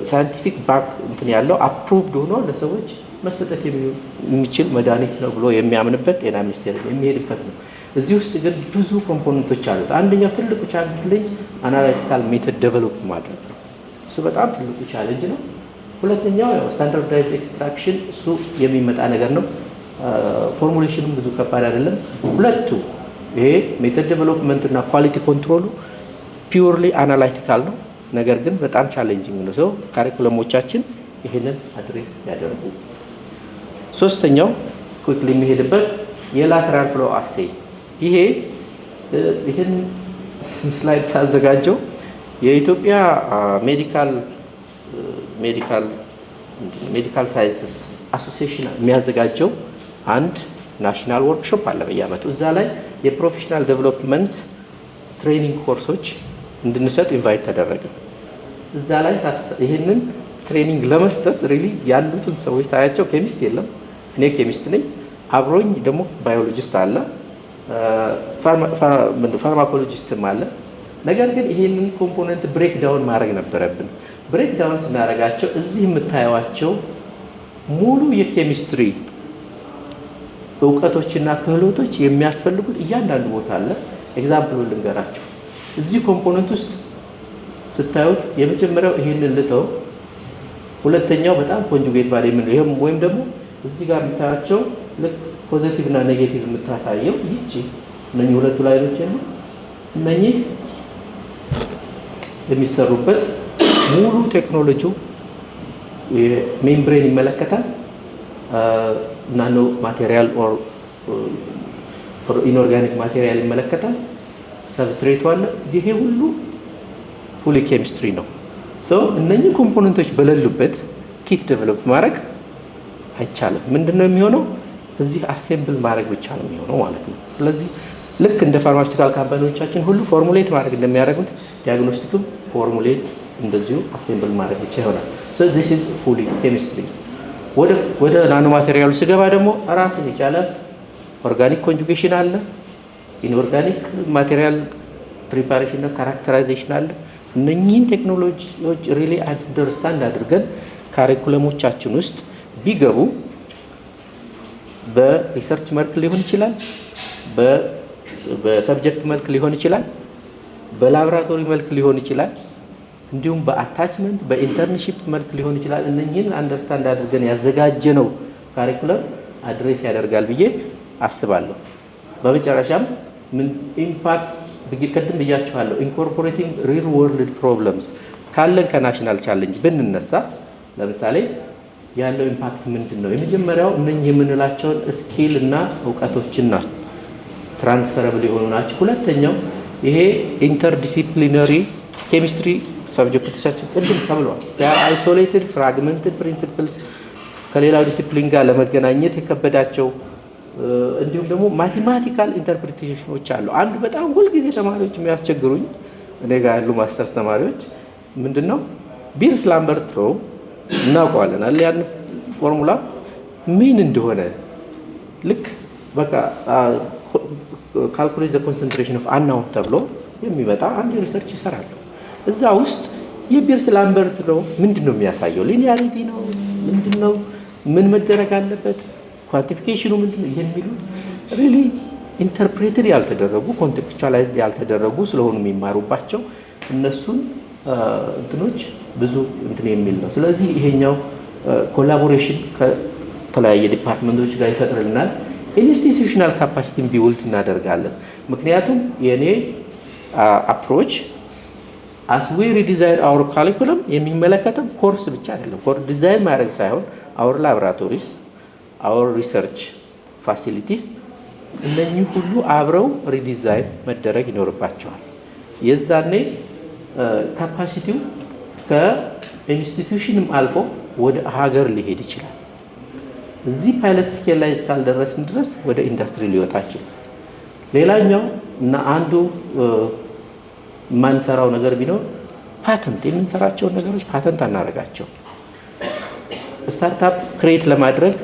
ሳይንቲፊክ ባክ እንትን ያለው አፕሩቭድ ሆኖ ለሰዎች መሰጠት የሚችል መድኃኒት ነው ብሎ የሚያምንበት ጤና ሚኒስቴር የሚሄድበት ነው። እዚህ ውስጥ ግን ብዙ ኮምፖነንቶች አሉት። አንደኛው ትልቁ ቻሌንጅ አናላይቲካል ሜተድ ዴቨሎፕ ማድረግ ነው። እሱ በጣም ትልቁ ቻሌንጅ ነው። ሁለተኛው ያው ስታንዳርዳይዝድ ኤክስትራክሽን እሱ የሚመጣ ነገር ነው። ፎርሙሌሽኑም ብዙ ከባድ አይደለም። ሁለቱ ይሄ ሜተድ ዴቨሎፕመንት እና ኳሊቲ ኮንትሮሉ ፒውርሊ አናላይቲካል ነው፣ ነገር ግን በጣም ቻሌንጂንግ ነው። ሰው ካሪኩለሞቻችን ይሄንን አድሬስ ያደርጉ። ሶስተኛው ኩክሊ የሚሄድበት የላተራል ፍሎ አሴይ ይሄን ስላይድ ሳዘጋጀው የኢትዮጵያ ሜዲካል ሳይንስስ አሶሲዬሽን የሚያዘጋጀው አንድ ናሽናል ወርክሾፕ አለ በየዓመቱ። እዛ ላይ የፕሮፌሽናል ዴቨሎፕመንት ትሬኒንግ ኮርሶች እንድንሰጥ ኢንቫይት ተደረገ። እዛ ላይ ይህንን ትሬኒንግ ለመስጠት ሪሊ ያሉትን ሰዎች ሳያቸው ኬሚስት የለም፣ እኔ ኬሚስት ነኝ፣ አብሮኝ ደግሞ ባዮሎጂስት አለ፣ ፋርማኮሎጂስትም አለ። ነገር ግን ይህንን ኮምፖነንት ብሬክ ዳውን ማድረግ ነበረብን። ብሬክ ዳውን ስናደርጋቸው እዚህ የምታዩዋቸው ሙሉ የኬሚስትሪ እውቀቶችና ክህሎቶች የሚያስፈልጉት እያንዳንዱ ቦታ አለ። ኤግዛምፕሉን ልንገራችሁ። እዚህ ኮምፖነንት ውስጥ ስታዩት የመጀመሪያው ይሄንን ልተው፣ ሁለተኛው በጣም ኮንጁጌት ባለ ይሄም ወይም ደግሞ እዚህ ጋር የምታያቸው ልክ ፖዚቲቭ እና ኔጌቲቭ የምታሳየው ይቺ እነኚህ ሁለቱ ላይኖች ነው። እነኚህ የሚሰሩበት ሙሉ ቴክኖሎጂው ሜምብሬን ይመለከታል። ናኖ ማቴሪያል ኦር ኢንኦርጋኒክ ማቴሪያል ይመለከታል። ሰብስትሬቱ አለ። ይሄ ሁሉ ፉሊ ኬሚስትሪ ነው። እነኚህ ኮምፖነንቶች በሌሉበት ኪት ዴቨሎፕ ማድረግ አይቻልም። ምንድነው የሚሆነው? እዚህ አሴምብል ማድረግ ብቻ ነው የሚሆነው ማለት ነው። ስለዚህ ልክ እንደ ፋርማሲቲካል ካምፓኒዎቻችን ሁሉ ፎርሙሌት ማድረግ እንደሚያደርጉት ዲያግኖስቲክም ፎርሙሌት እንደዚሁ አሴምብል ማድረግ ብቻ ይሆናል። ዚስ ኢዝ ፉሊ ኬሚስትሪ። ወደ ናኖ ማቴሪያሉ ስገባ ደግሞ ራሱን የቻለ ኦርጋኒክ ኮንጁጌሽን አለ፣ ኢንኦርጋኒክ ማቴሪያል ፕሪፓሬሽን እና ካራክተራይዜሽን አለ። እነኚህን ቴክኖሎጂዎች ሪሊ አንደርስታንድ አድርገን ካሪኩለሞቻችን ውስጥ ቢገቡ በሪሰርች መልክ ሊሆን ይችላል፣ በሰብጀክት መልክ ሊሆን ይችላል፣ በላቦራቶሪ መልክ ሊሆን ይችላል፣ እንዲሁም በአታችመንት በኢንተርንሺፕ መልክ ሊሆን ይችላል። እነኚህን አንደርስታንድ አድርገን ያዘጋጀነው ካሪኩለም አድሬስ ያደርጋል ብዬ አስባለሁ። በመጨረሻም ምን ኢምፓክት ቅድም ብያችኋለሁ፣ ኢንኮርፖሬቲንግ ሪል ወርልድ ፕሮብለምስ ካለን ከናሽናል ቻሌንጅ ብንነሳ ለምሳሌ ያለው ኢምፓክት ምንድን ነው? የመጀመሪያው እነኚህ የምንላቸውን ስኪል እና እውቀቶችን ናቸው፣ ትራንስፈረብል የሆኑ ናቸው። ሁለተኛው ይሄ ኢንተርዲሲፕሊነሪ ኬሚስትሪ ሰብጀክቶቻችን ቅድም ተብሏል። አይሶሌትድ ፍራግመንትድ ፕሪንሲፕልስ ከሌላው ዲሲፕሊን ጋር ለመገናኘት የከበዳቸው እንዲሁም ደግሞ ማቴማቲካል ኢንተርፕሪቴሽኖች አሉ። አንዱ በጣም ሁልጊዜ ተማሪዎች የሚያስቸግሩኝ እኔ ጋር ያሉ ማስተርስ ተማሪዎች ምንድነው ቢርስ ላምበርት ሎ እናውቀዋለን አለ ያን ፎርሙላ ምን እንደሆነ ልክ በቃ ካልኩሌት ዘ ኮንሰንትሬሽን ኦፍ አናውን ተብሎ የሚመጣ አንድ ሪሰርች ይሰራል። እዛ ውስጥ የቢርስ ላምበርት ሎ ምንድነው የሚያሳየው? ሊኒያሪቲ ነው ምንድነው? ምን መደረግ አለበት? ኳንቲፊኬሽኑ ምንድነው? የሚሉት ሪሊ ኢንተርፕሬትድ ያልተደረጉ ኮንቴክስቹዋላይዝድ ያልተደረጉ ስለሆኑ የሚማሩባቸው እነሱን እንትኖች ብዙ እንትን የሚል ነው። ስለዚህ ይሄኛው ኮላቦሬሽን ከተለያየ ዲፓርትመንቶች ጋር ይፈጥርልናል። ኢንስቲትዩሽናል ካፓሲቲን ቢውልድ እናደርጋለን። ምክንያቱም የኔ አፕሮች አስ ዊ ሪዲዛይን አወር ካሪኩለም የሚመለከተው ኮርስ ብቻ አይደለም። ኮርስ ዲዛይን ማድረግ ሳይሆን አወር ላቦራቶሪስ አወር ሪሰርች ፋሲሊቲስ እነኚህ ሁሉ አብረው ሪዲዛይን መደረግ ይኖርባቸዋል። የዛኔ ካፓሲቲው ከኢንስቲትዩሽንም አልፎ ወደ ሀገር ሊሄድ ይችላል። እዚህ ፓይለት ስኬል ላይ እስካልደረስን ድረስ ወደ ኢንዱስትሪ ሊወጣ ይችላል። ሌላኛው እና አንዱ የማንሰራው ነገር ቢኖር ፓተንት፣ የምንሰራቸውን ነገሮች ፓተንት አናደርጋቸው። ስታርታፕ ክሬት ለማድረግ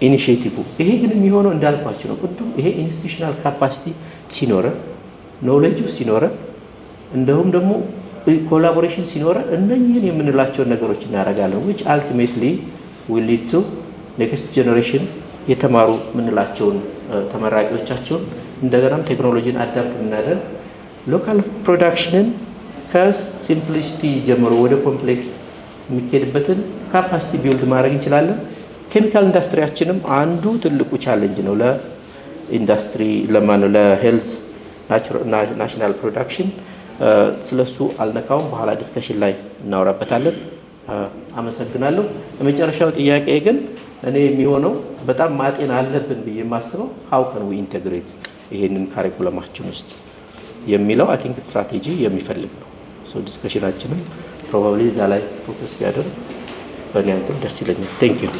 ኢኒሺዬቲቭ ይሄ ግን የሚሆነው እንዳልኳቸው ነው። ቅድም ይሄ ኢንስቲትዩሽናል ካፓሲቲ ሲኖረን፣ ኖሌጅ ሲኖረን፣ እንደውም ደግሞ ኮላቦሬሽን ሲኖረን እነኚህን የምንላቸውን ነገሮች እናደርጋለን። which ultimately will lead to next generation የተማሩ የምንላቸውን ተመራቂዎቻቸውን እንደገናም ቴክኖሎጂን አዳፕት እናደርግ ሎካል ፕሮዳክሽንን ከሲምፕሊሲቲ ጀምሮ ወደ ኮምፕሌክስ የሚኬድበትን ካፓሲቲ ቢልድ ማድረግ እንችላለን። ኬሚካል ኢንዱስትሪያችንም አንዱ ትልቁ ቻሌንጅ ነው ለኢንዱስትሪ ለሄልዝ ናሽናል ፕሮዳክሽን። ስለሱ አልነካውም፣ በኋላ ዲስከሽን ላይ እናወራበታለን። አመሰግናለሁ። የመጨረሻው ጥያቄ ግን እኔ የሚሆነው በጣም ማጤን አለብን ብዬ የማስበው ሃው ካን ዊ ኢንቴግሬት ይሄንን ካሪኩለማችን ውስጥ የሚለው አይ ቲንክ ስትራቴጂ የሚፈልግ ነው። ሶ ዲስከሽናችንም ፕሮባብሊ እዛ ላይ ፎከስ ቢያደርግ በእኔ አንተም ደስ ይለኛል። ቴንክ ዩ